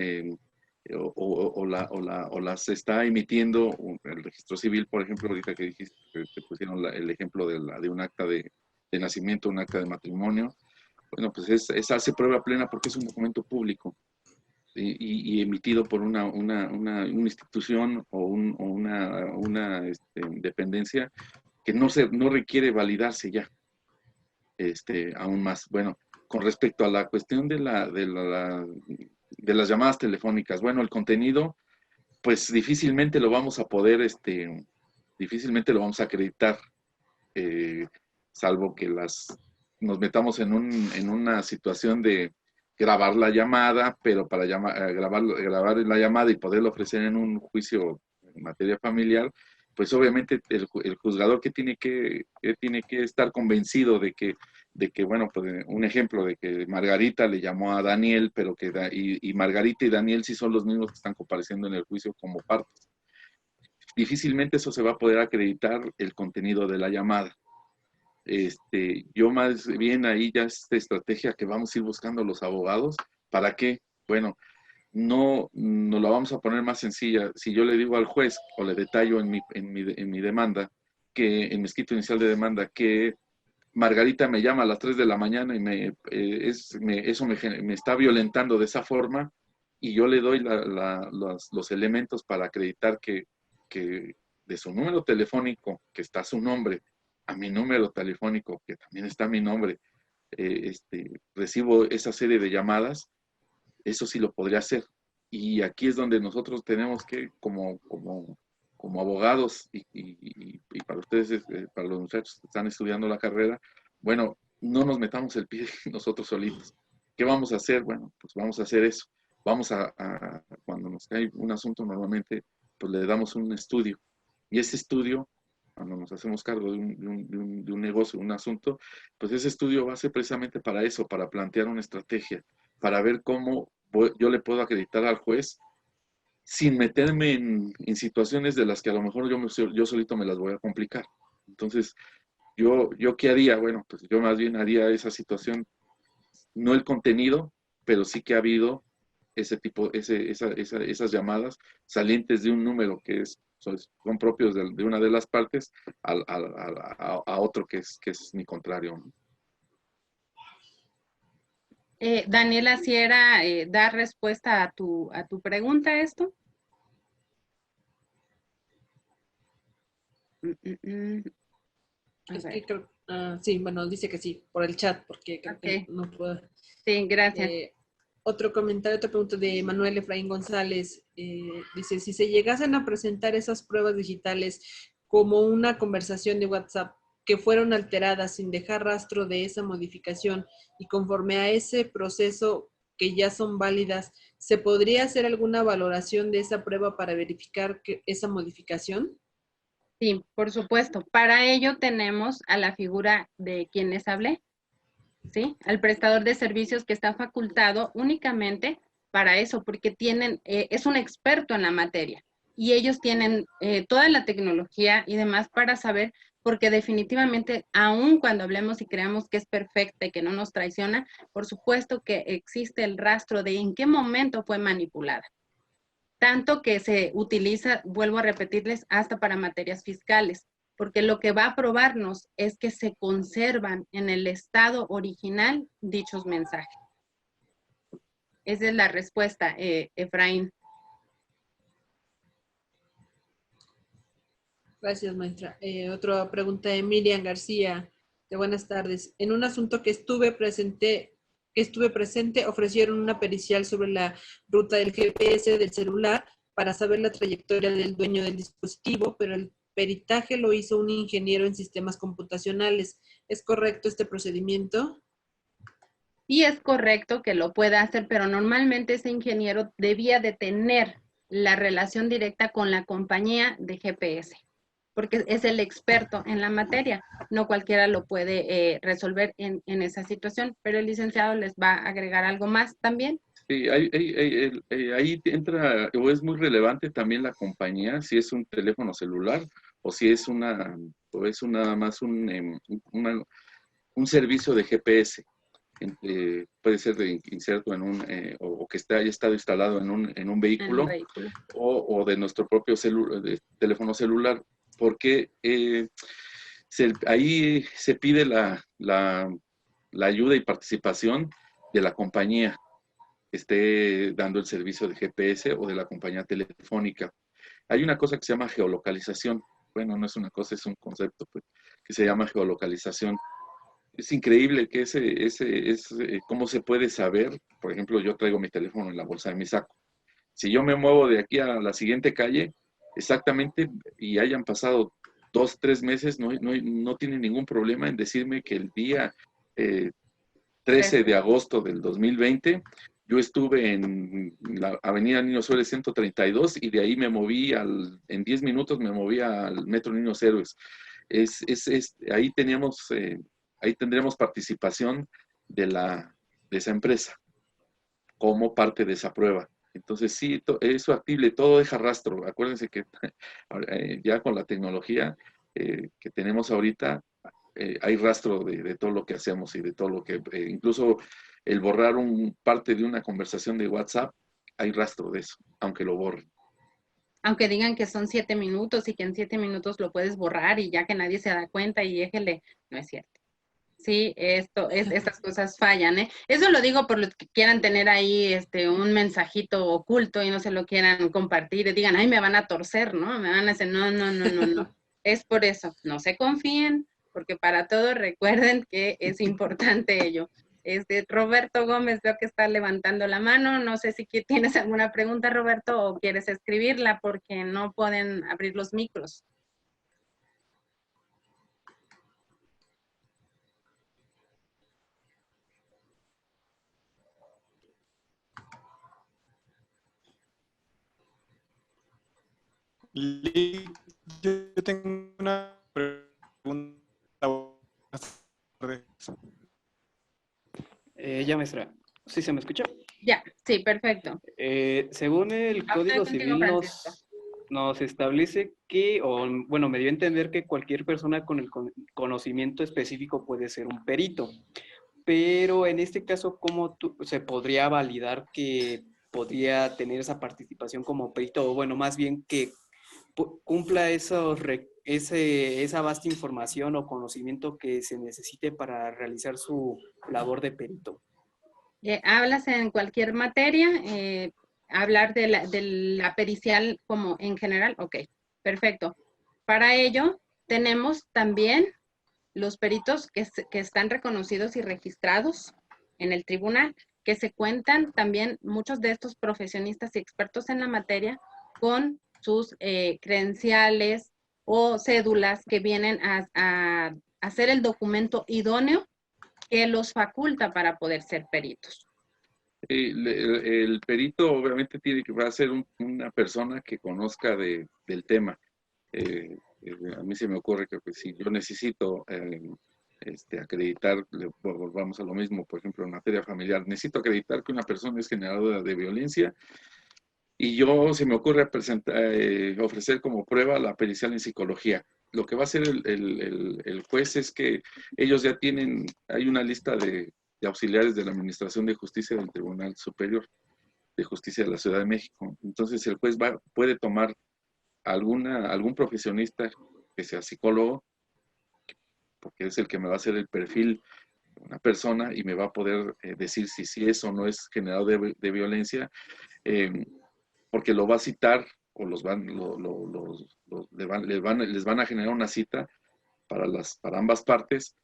o las está emitiendo el registro civil, por ejemplo, ahorita que dijiste, que pusieron el ejemplo de un acta de nacimiento, un acta de matrimonio. Bueno, pues esa hace prueba plena porque es un documento público y emitido por una institución o una dependencia que no requiere validarse ya aún más. Bueno, con respecto a la cuestión de las llamadas telefónicas, bueno, el contenido, pues difícilmente lo vamos a poder, difícilmente lo vamos a acreditar, salvo que nos metamos en una situación de grabar la llamada, pero para grabar la llamada y poderlo ofrecer en un juicio en materia familiar, pues obviamente el juzgador que tiene que estar convencido de que, bueno, pues un ejemplo de que Margarita le llamó a Daniel, pero y Margarita y Daniel sí son los mismos que están compareciendo en el juicio como partes. Difícilmente eso se va a poder acreditar el contenido de la llamada. Yo más bien ahí ya esta estrategia que vamos a ir buscando los abogados. ¿Para qué? Bueno, no la vamos a poner más sencilla. Si yo le digo al juez o le detallo en mi demanda, en mi escrito inicial de demanda, que Margarita me llama a las 3 de la mañana y eso me está violentando de esa forma, y yo le doy los elementos para acreditar que de su número telefónico, que está su nombre, a mi número telefónico, que también está mi nombre, recibo esa serie de llamadas, eso sí lo podría hacer. Y aquí es donde nosotros tenemos que, como abogados y para ustedes, para los muchachos que están estudiando la carrera, bueno, no nos metamos el pie nosotros solitos. ¿Qué vamos a hacer? Bueno, pues vamos a hacer eso. Vamos cuando nos cae un asunto, normalmente, pues le damos un estudio. Y ese estudio, cuando nos hacemos cargo de un negocio, un asunto, pues ese estudio va a ser precisamente para eso, para plantear una estrategia, para ver cómo yo le puedo acreditar al juez sin meterme en situaciones de las que a lo mejor yo solito me las voy a complicar. Entonces, ¿yo qué haría? Bueno, pues yo más bien haría esa situación, no el contenido, pero sí que ha habido ese tipo, esas llamadas salientes de un número que son propios de una de las partes a otro que es mi contrario, ¿no? Daniela, si era dar respuesta a tu pregunta esto. Es que creo, sí, bueno, dice que sí, por el chat, porque creo que no puedo. Sí, gracias. Otro comentario, otra pregunta de Manuel Efraín González. Dice, si se llegasen a presentar esas pruebas digitales como una conversación de WhatsApp que fueron alteradas sin dejar rastro de esa modificación y conforme a ese proceso que ya son válidas, ¿se podría hacer alguna valoración de esa prueba para verificar esa modificación? Sí, por supuesto. Para ello tenemos a la figura de quien les hablé, ¿sí? Al prestador de servicios que está facultado únicamente para eso, porque es un experto en la materia y ellos tienen toda la tecnología y demás para saber, porque definitivamente, aun cuando hablemos y creamos que es perfecta y que no nos traiciona, por supuesto que existe el rastro de en qué momento fue manipulada. Tanto que se utiliza, vuelvo a repetirles, hasta para materias fiscales, porque lo que va a probarnos es que se conservan en el estado original dichos mensajes. Esa es la respuesta, Efraín. Gracias, maestra. Otra pregunta de Miriam García. Buenas tardes. En un asunto que estuve presente, ofrecieron una pericial sobre la ruta del GPS del celular para saber la trayectoria del dueño del dispositivo, pero el peritaje lo hizo un ingeniero en sistemas computacionales. ¿Es correcto este procedimiento? Sí, es correcto que lo pueda hacer, pero normalmente ese ingeniero debía de tener la relación directa con la compañía de GPS, porque es el experto en la materia. No cualquiera lo puede resolver en esa situación, pero el licenciado les va a agregar algo más también. Sí, ahí entra, o es muy relevante también la compañía, si es un teléfono celular o si es nada más un servicio de GPS. Puede ser inserto en o que haya estado instalado en un vehículo, o de nuestro propio teléfono celular, porque ahí se pide la ayuda y participación de la compañía que esté dando el servicio de GPS o de la compañía telefónica. Hay una cosa que se llama geolocalización. Bueno, no es una cosa, es un concepto pues, que se llama geolocalización. Es increíble que cómo se puede saber. Por ejemplo, yo traigo mi teléfono en la bolsa de mi saco. Si yo me muevo de aquí a la siguiente calle, exactamente, y hayan pasado 2, 3 meses, no tiene ningún problema en decirme que el día 13 de agosto del 2020, yo estuve en la Avenida Niños Héroes 132 y de ahí me moví en 10 minutos me moví al Metro Niños Héroes. Ahí tendríamos participación de esa empresa como parte de esa prueba. Entonces sí, es factible, todo deja rastro. Acuérdense que ya con la tecnología que tenemos ahorita, hay rastro de todo lo que hacemos y de todo lo que, incluso el borrar parte de una conversación de WhatsApp, hay rastro de eso, aunque lo borren. Aunque digan que son 7 minutos y que en 7 minutos lo puedes borrar y ya que nadie se da cuenta y déjele, no es cierto. Sí, estas cosas fallan, ¿eh? Eso lo digo por los que quieran tener ahí un mensajito oculto y no se lo quieran compartir y digan, ay, me van a torcer, ¿no? Me van a decir, no. Es por eso, no se confíen, porque para todo recuerden que es importante ello. Roberto Gómez, veo que está levantando la mano. No sé si tienes alguna pregunta, Roberto, o quieres escribirla porque no pueden abrir los micros. Yo tengo una pregunta. Buenas tardes. Ya, maestra. ¿Sí se me escucha? Ya, sí, perfecto. Según el Código contigo, Civil Francisco. nos establece que, o bueno, me dio a entender que cualquier persona con el conocimiento específico puede ser un perito. Pero en este caso, ¿cómo se podría validar que podría tener esa participación como perito? O bueno, más bien que cumpla esa vasta información o conocimiento que se necesite para realizar su labor de perito. Hablas en cualquier materia, hablar de la pericial como en general. Ok, perfecto. Para ello, tenemos también los peritos que están reconocidos y registrados en el tribunal, que se cuentan también muchos de estos profesionistas y expertos en la materia con sus credenciales o cédulas que vienen a hacer el documento idóneo que los faculta para poder ser peritos. El perito obviamente va a ser una persona que conozca del tema. A mí se me ocurre que pues, si yo necesito acreditar, volvamos a lo mismo, por ejemplo, en materia familiar, necesito acreditar que una persona es generadora de violencia y se me ocurre ofrecer como prueba la pericial en psicología. Lo que va a hacer el juez es que ellos ya hay una lista de auxiliares de la Administración de Justicia del Tribunal Superior de Justicia de la Ciudad de México. Entonces el juez puede tomar algún profesionista que sea psicólogo, porque es el que me va a hacer el perfil de una persona y me va a poder decir si es o no es generador de violencia, porque lo va a citar o les van a generar una cita para ambas partes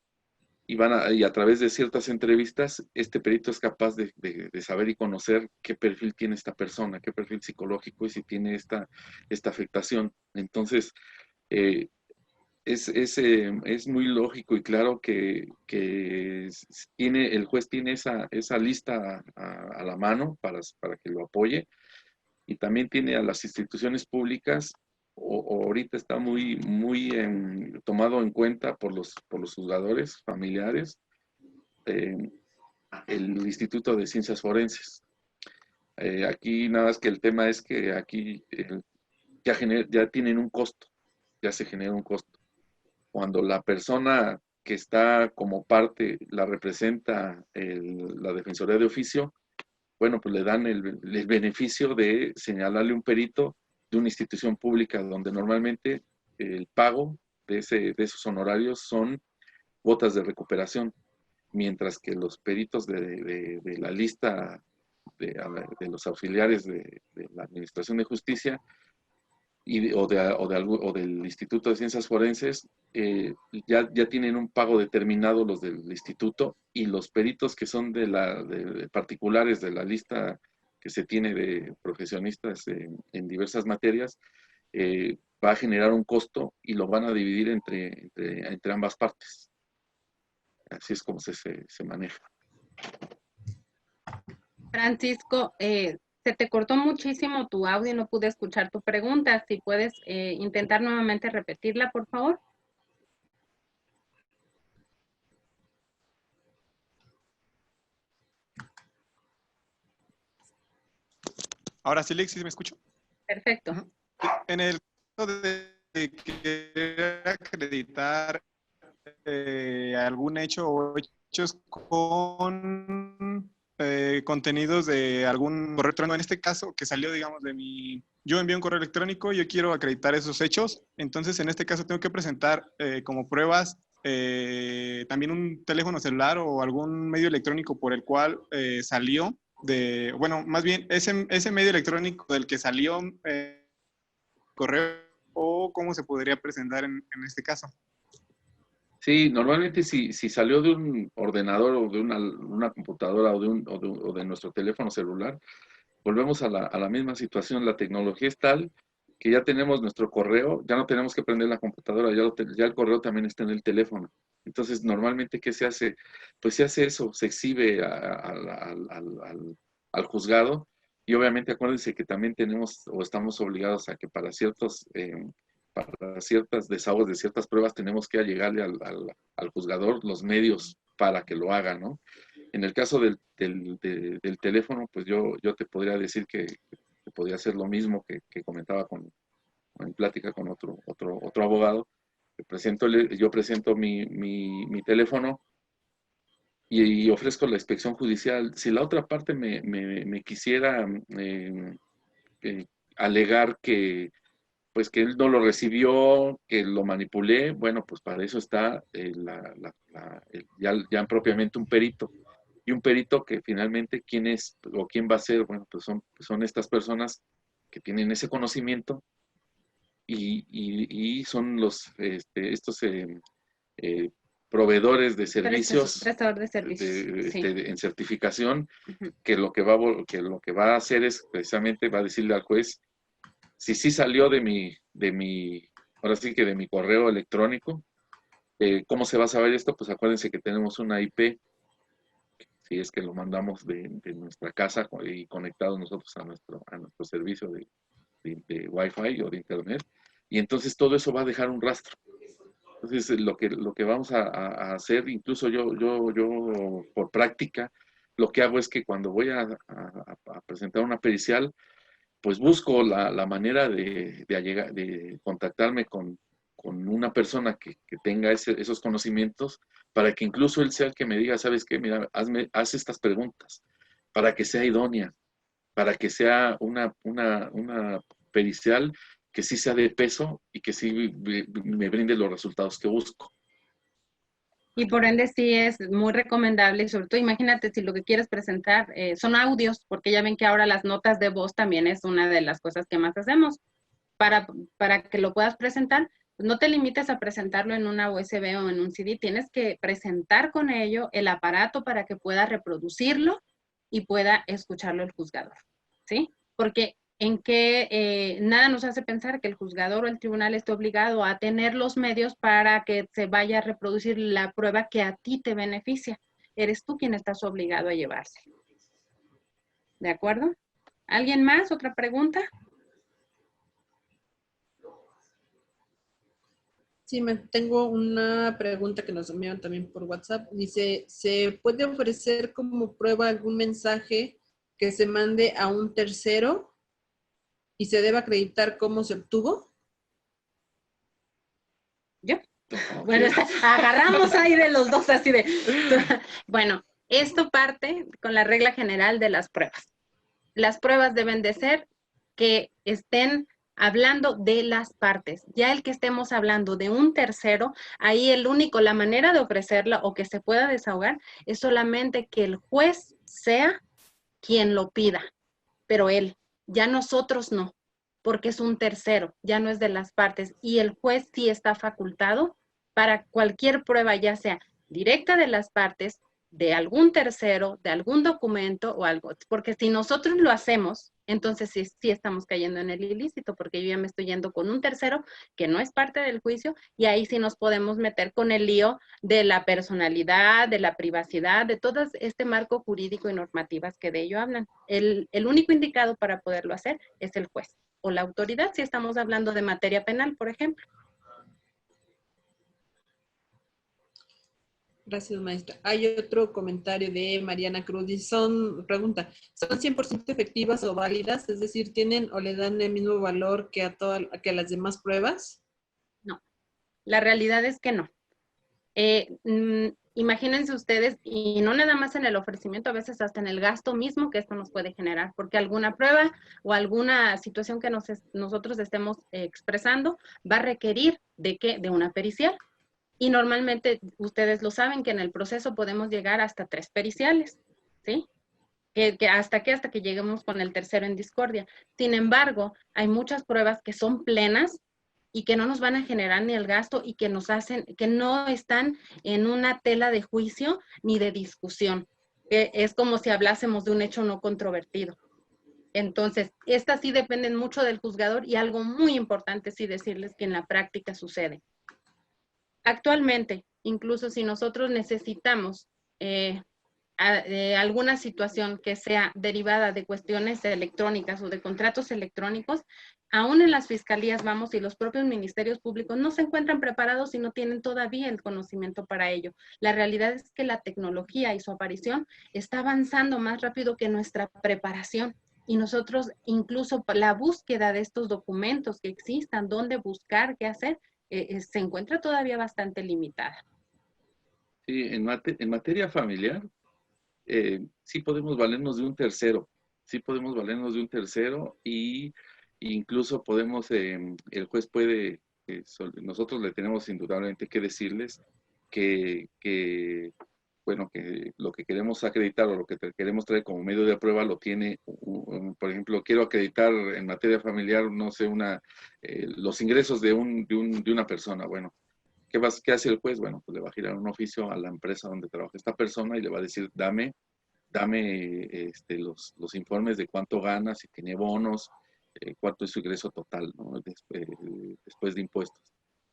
y a través de ciertas entrevistas, este perito es capaz de saber y conocer qué perfil tiene esta persona, qué perfil psicológico y si tiene esta afectación. Entonces, es muy lógico y claro que el juez tiene esa lista a la mano para que lo apoye y también tiene a las instituciones públicas o ahorita está muy tomado en cuenta por los juzgadores familiares, el Instituto de Ciencias Forenses. Aquí nada más que el tema es que aquí ya tienen un costo, ya se genera un costo. Cuando la persona que está como parte la representa la Defensoría de Oficio, bueno, pues le dan el beneficio de señalarle un perito de una institución pública donde normalmente el pago de esos honorarios son cuotas de recuperación, mientras que los peritos de la lista de los auxiliares de la Administración de Justicia o del Instituto de Ciencias Forenses ya tienen un pago determinado los del instituto, y los peritos que son de particulares de la lista que se tiene de profesionistas en diversas materias, va a generar un costo y lo van a dividir entre ambas partes. Así es como se maneja. Francisco, se te cortó muchísimo tu audio y no pude escuchar tu pregunta. Si puedes intentar nuevamente repetirla, por favor. Ahora sí, Lexi, ¿me escucho? Perfecto. En el caso de querer acreditar algún hecho o hechos con contenidos de algún correo electrónico, en este caso que salió, digamos, yo envío un correo electrónico, yo quiero acreditar esos hechos, entonces en este caso tengo que presentar como pruebas también un teléfono celular o algún medio electrónico por el cual salió bueno, más bien ese medio electrónico del que salió correo, o cómo se podría presentar en este caso. Sí, normalmente si salió de un ordenador o de una computadora o de nuestro teléfono celular, volvemos a la misma situación. La tecnología es tal que ya tenemos nuestro correo, ya no tenemos que prender la computadora, ya el correo también está en el teléfono. Entonces, normalmente, ¿qué se hace? Pues se hace eso, se exhibe al juzgado y obviamente acuérdense que también tenemos o estamos obligados a que para ciertas desahogos de ciertas pruebas tenemos que allegarle al juzgador los medios para que lo haga, ¿no? En el caso del teléfono, pues yo te podría decir que podría hacer lo mismo que comentaba en plática con otro abogado. Yo presento mi teléfono y ofrezco la inspección judicial. Si la otra parte me quisiera eh, alegar pues que él no lo recibió, que lo manipulé, bueno, pues para eso está ya propiamente un perito. Y un perito que finalmente, ¿quién es o quién va a ser? Bueno, pues son estas personas que tienen ese conocimiento y son estos eh, proveedores de servicios Prestador de servicios, sí. en certificación, Ujú. que lo que va a hacer es precisamente va a decirle al juez si sí salió ahora sí que de mi correo electrónico. ¿Cómo se va a saber esto? Pues acuérdense que tenemos una IP, si es que lo mandamos de nuestra casa y conectados nosotros a nuestro servicio de Wi-Fi o de Internet, y entonces todo eso va a dejar un rastro. Entonces, lo que vamos a hacer, incluso yo por práctica, lo que hago es que cuando voy a presentar una pericial, pues busco la manera de contactarme con una persona que tenga esos conocimientos para que incluso él sea el que me diga, ¿sabes qué? Mira, haz estas preguntas para que sea idónea, para que sea una pericial que sí sea de peso y que sí me brinde los resultados que busco. Y por ende sí es muy recomendable, y sobre todo imagínate si lo que quieres presentar son audios, porque ya ven que ahora las notas de voz también es una de las cosas que más hacemos. Para que lo puedas presentar, pues no te limites a presentarlo en una USB o en un CD, tienes que presentar con ello el aparato para que pueda reproducirlo y pueda escucharlo el juzgador, ¿sí? Porque nada nos hace pensar que el juzgador o el tribunal esté obligado a tener los medios para que se vaya a reproducir la prueba que a ti te beneficia. Eres tú quien estás obligado a llevarse. ¿De acuerdo? ¿Alguien más? ¿Otra pregunta? Sí, tengo una pregunta que nos enviaron también por WhatsApp. Dice, ¿se puede ofrecer como prueba algún mensaje que se mande a un tercero y se debe acreditar cómo se obtuvo? ¿Yo? Okay. Bueno, agarramos ahí de los dos así de... Bueno, esto parte con la regla general de las pruebas. Las pruebas deben de ser que estén hablando de las partes. Ya el que estemos hablando de un tercero, ahí la manera de ofrecerla o que se pueda desahogar es solamente que el juez sea quien lo pida, pero él, ya nosotros no, porque es un tercero, ya no es de las partes, y el juez sí está facultado para cualquier prueba, ya sea directa de las partes, de algún tercero, de algún documento o algo, porque si nosotros lo hacemos, entonces sí estamos cayendo en el ilícito, porque yo ya me estoy yendo con un tercero que no es parte del juicio, y ahí sí nos podemos meter con el lío de la personalidad, de la privacidad, de todo este marco jurídico y normativas que de ello hablan. El único indicado para poderlo hacer es el juez o la autoridad, si estamos hablando de materia penal, por ejemplo. Gracias, maestra. Hay otro comentario de Mariana Cruz. Dice, pregunta, ¿son 100% efectivas o válidas? Es decir, ¿tienen o le dan el mismo valor que a las demás pruebas? No, la realidad es que no. Imagínense ustedes, y no nada más en el ofrecimiento, a veces hasta en el gasto mismo que esto nos puede generar, porque alguna prueba o alguna situación que nosotros estemos expresando va a requerir de una pericial. Y normalmente ustedes lo saben que en el proceso podemos llegar hasta 3 periciales, ¿sí? Hasta que lleguemos con el tercero en discordia. Sin embargo, hay muchas pruebas que son plenas y que no nos van a generar ni el gasto y que nos hacen, que no están en una tela de juicio ni de discusión. Que es como si hablásemos de un hecho no controvertido. Entonces, estas sí dependen mucho del juzgador y algo muy importante sí decirles que en la práctica sucede. Actualmente, incluso si nosotros necesitamos alguna situación que sea derivada de cuestiones electrónicas o de contratos electrónicos, aún en las fiscalías vamos y los propios ministerios públicos no se encuentran preparados y no tienen todavía el conocimiento para ello. La realidad es que la tecnología y su aparición está avanzando más rápido que nuestra preparación. Y nosotros, incluso la búsqueda de estos documentos que existan, dónde buscar, qué hacer, se encuentra todavía bastante limitada. Sí, en materia familiar, sí podemos valernos de un tercero, sí podemos valernos de un tercero y incluso podemos, el juez puede, nosotros le tenemos indudablemente que decirles que, bueno, que lo que queremos acreditar o lo que queremos traer como medio de prueba lo tiene, por ejemplo, quiero acreditar en materia familiar, no sé, los ingresos de una persona. Bueno, ¿qué hace el juez? Bueno, pues le va a girar un oficio a la empresa donde trabaja esta persona y le va a decir, dame los informes de cuánto gana, si tiene bonos, cuánto es su ingreso total, ¿no? Después de impuestos.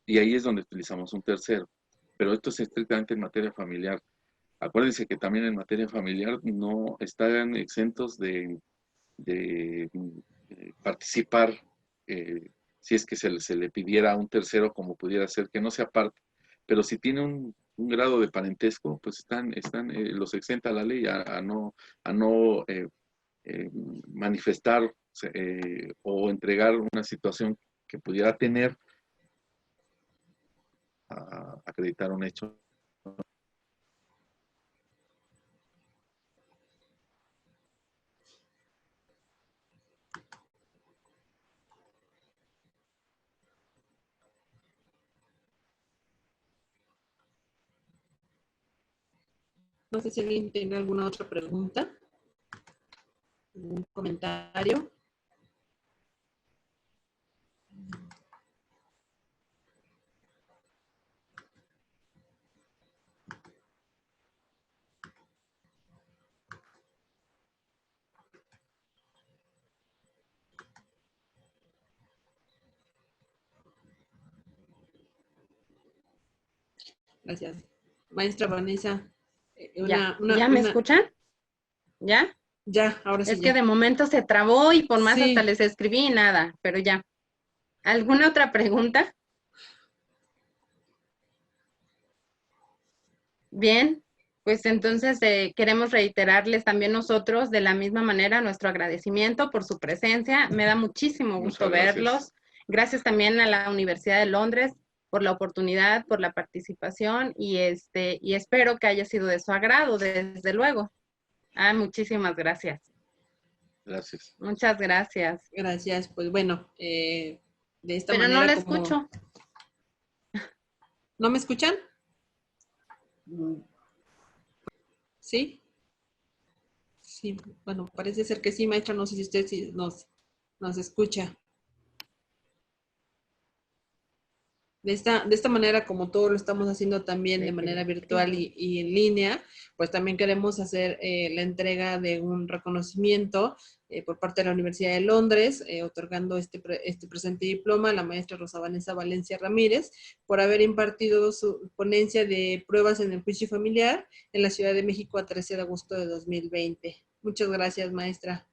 Y ahí es donde utilizamos un tercero. Pero esto es estrictamente en materia familiar. Acuérdense que también en materia familiar no están exentos de participar, si es que se le pidiera a un tercero, como pudiera ser, que no sea parte. Pero si tiene un grado de parentesco, pues los exenta la ley a no manifestar o entregar una situación que pudiera tener a acreditar un hecho. No sé si alguien tiene alguna otra pregunta, algún comentario. Gracias. Maestra Vanessa. ¿Ya me escuchan? ¿Ya? Ya, ahora sí. Es que de momento se trabó y por más Sí. hasta les escribí y nada, pero ya. ¿Alguna otra pregunta? Bien, pues entonces queremos reiterarles también nosotros de la misma manera nuestro agradecimiento por su presencia. Me da muchísimo gusto verlos. Gracias también a la Universidad de Londres por la oportunidad, por la participación y espero que haya sido de su agrado, desde luego. Muchísimas gracias. Gracias. Muchas gracias. Gracias, pues bueno, de esta Pero manera no la escucho. ¿No me escuchan? ¿Sí? Sí, bueno, parece ser que sí, maestra, no sé si usted sí nos escucha. De esta manera, como todo lo estamos haciendo también de manera virtual y en línea, pues también queremos hacer la entrega de un reconocimiento por parte de la Universidad de Londres, otorgando este presente diploma a la maestra Rosa Vanessa Valencia Ramírez por haber impartido su ponencia de pruebas en el juicio familiar en la Ciudad de México a 13 de agosto de 2020. Muchas gracias, maestra.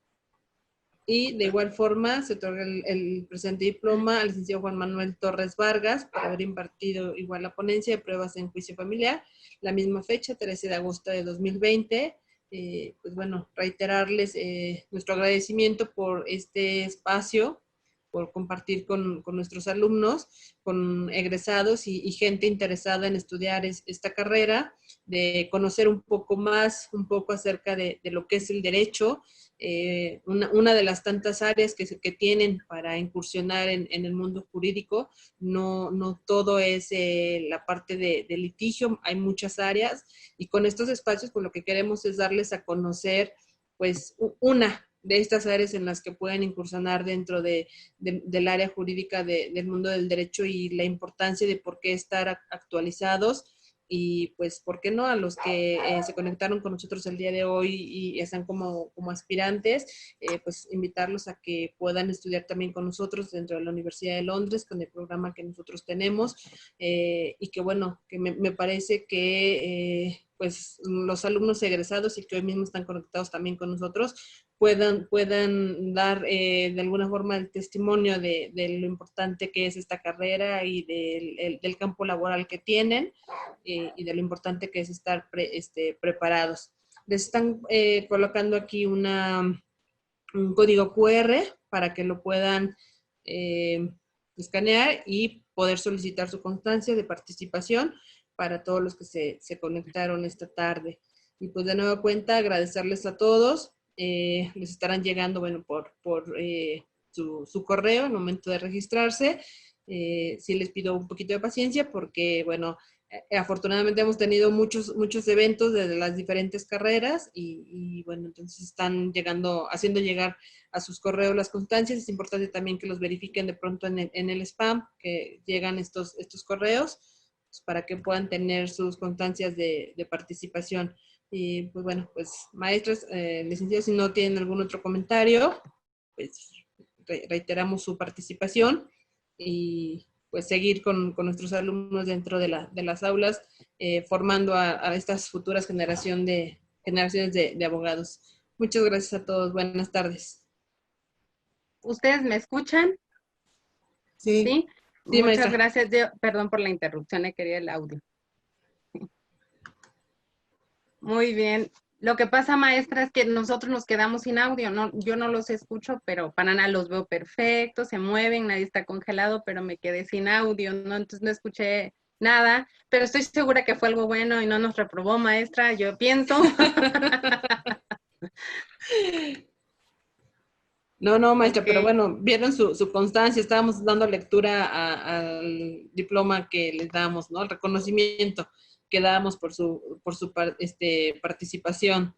Y de igual forma se otorga el presente diploma al licenciado Juan Manuel Torres Vargas por haber impartido igual la ponencia de pruebas en juicio familiar, la misma fecha, 13 de agosto de 2020. Pues bueno, reiterarles nuestro agradecimiento por este espacio, por compartir con nuestros alumnos, con egresados y gente interesada en estudiar esta carrera, de conocer un poco más, un poco acerca de lo que es el derecho, una de las tantas áreas que tienen para incursionar en el mundo jurídico. No todo es la parte de litigio, hay muchas áreas y con estos espacios pues lo que queremos es darles a conocer pues estas áreas en las que pueden incursionar dentro del área jurídica del mundo del derecho y la importancia de por qué estar actualizados. Y pues, ¿por qué no? A los que se conectaron con nosotros el día de hoy y están como aspirantes, pues invitarlos a que puedan estudiar también con nosotros dentro de la Universidad de Londres, con el programa que nosotros tenemos, y que bueno, que me parece que pues los alumnos egresados y que hoy mismo están conectados también con nosotros, puedan dar de alguna forma el testimonio de lo importante que es esta carrera y del campo laboral que tienen, y de lo importante que es estar preparados. Les están colocando aquí un código QR para que lo puedan escanear y poder solicitar su constancia de participación para todos los que se conectaron esta tarde. Y pues de nueva cuenta agradecerles a todos. Les estarán llegando, bueno, por su correo en el momento de registrarse. Sí les pido un poquito de paciencia porque, bueno, afortunadamente hemos tenido muchos eventos de las diferentes carreras y bueno, entonces están haciendo llegar a sus correos las constancias. Es importante también que los verifiquen de pronto en el spam, que llegan estos correos, pues, para que puedan tener sus constancias de participación. Y pues bueno, pues maestras, licenciados, si no tienen algún otro comentario, pues reiteramos su participación y pues seguir con nuestros alumnos dentro de las aulas, formando a estas futuras generaciones de abogados. Muchas gracias a todos. Buenas tardes. ¿Ustedes me escuchan? Sí. Sí. Sí, Muchas maestra. gracias. Perdón por la interrupción, quería el audio. Muy bien. Lo que pasa, maestra, es que nosotros nos quedamos sin audio. No, yo no los escucho, pero para nada los veo perfectos, se mueven, nadie está congelado, pero me quedé sin audio, ¿no? Entonces no escuché nada, pero estoy segura que fue algo bueno y no nos reprobó, maestra, yo pienso. No, maestra, Ok. pero bueno, vieron su constancia, estábamos dando lectura al diploma que les damos, ¿no? El reconocimiento que damos por su participación,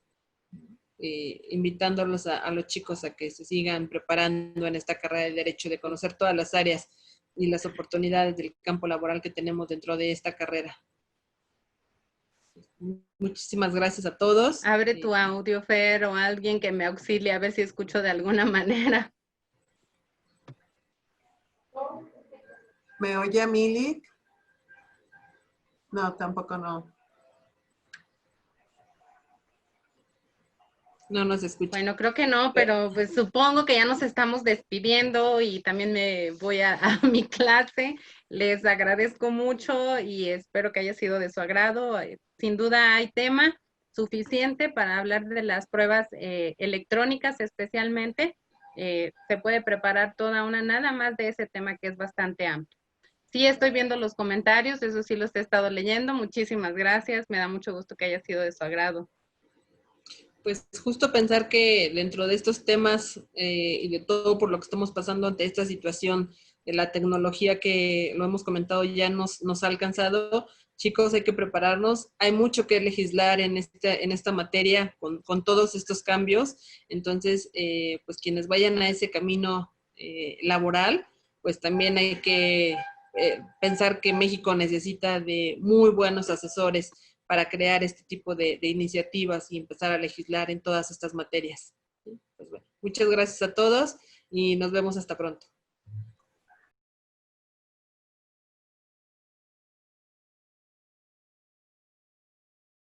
invitándolos a los chicos a que se sigan preparando en esta carrera de Derecho, de conocer todas las áreas y las oportunidades del campo laboral que tenemos dentro de esta carrera. Muchísimas gracias a todos. Abre tu audio, Fer, o alguien que me auxilie a ver si escucho de alguna manera. ¿Me oye Milik? No, tampoco no. No nos escucha. Bueno, creo que no, pero pues supongo que ya nos estamos despidiendo y también me voy a mi clase. Les agradezco mucho y espero que haya sido de su agrado. Sin duda hay tema suficiente para hablar de las pruebas electrónicas especialmente. Se puede preparar toda una nada más de ese tema que es bastante amplio. Sí, estoy viendo los comentarios, eso sí los he estado leyendo. Muchísimas gracias, me da mucho gusto que haya sido de su agrado. Pues justo pensar que dentro de estos temas y de todo por lo que estamos pasando ante esta situación de la tecnología que lo hemos comentado ya nos ha alcanzado, chicos, hay que prepararnos. Hay mucho que legislar en esta materia con todos estos cambios. Entonces, pues quienes vayan a ese camino laboral, pues también hay que pensar que México necesita de muy buenos asesores para crear este tipo de iniciativas y empezar a legislar en todas estas materias. Pues bueno, muchas gracias a todos y nos vemos hasta pronto.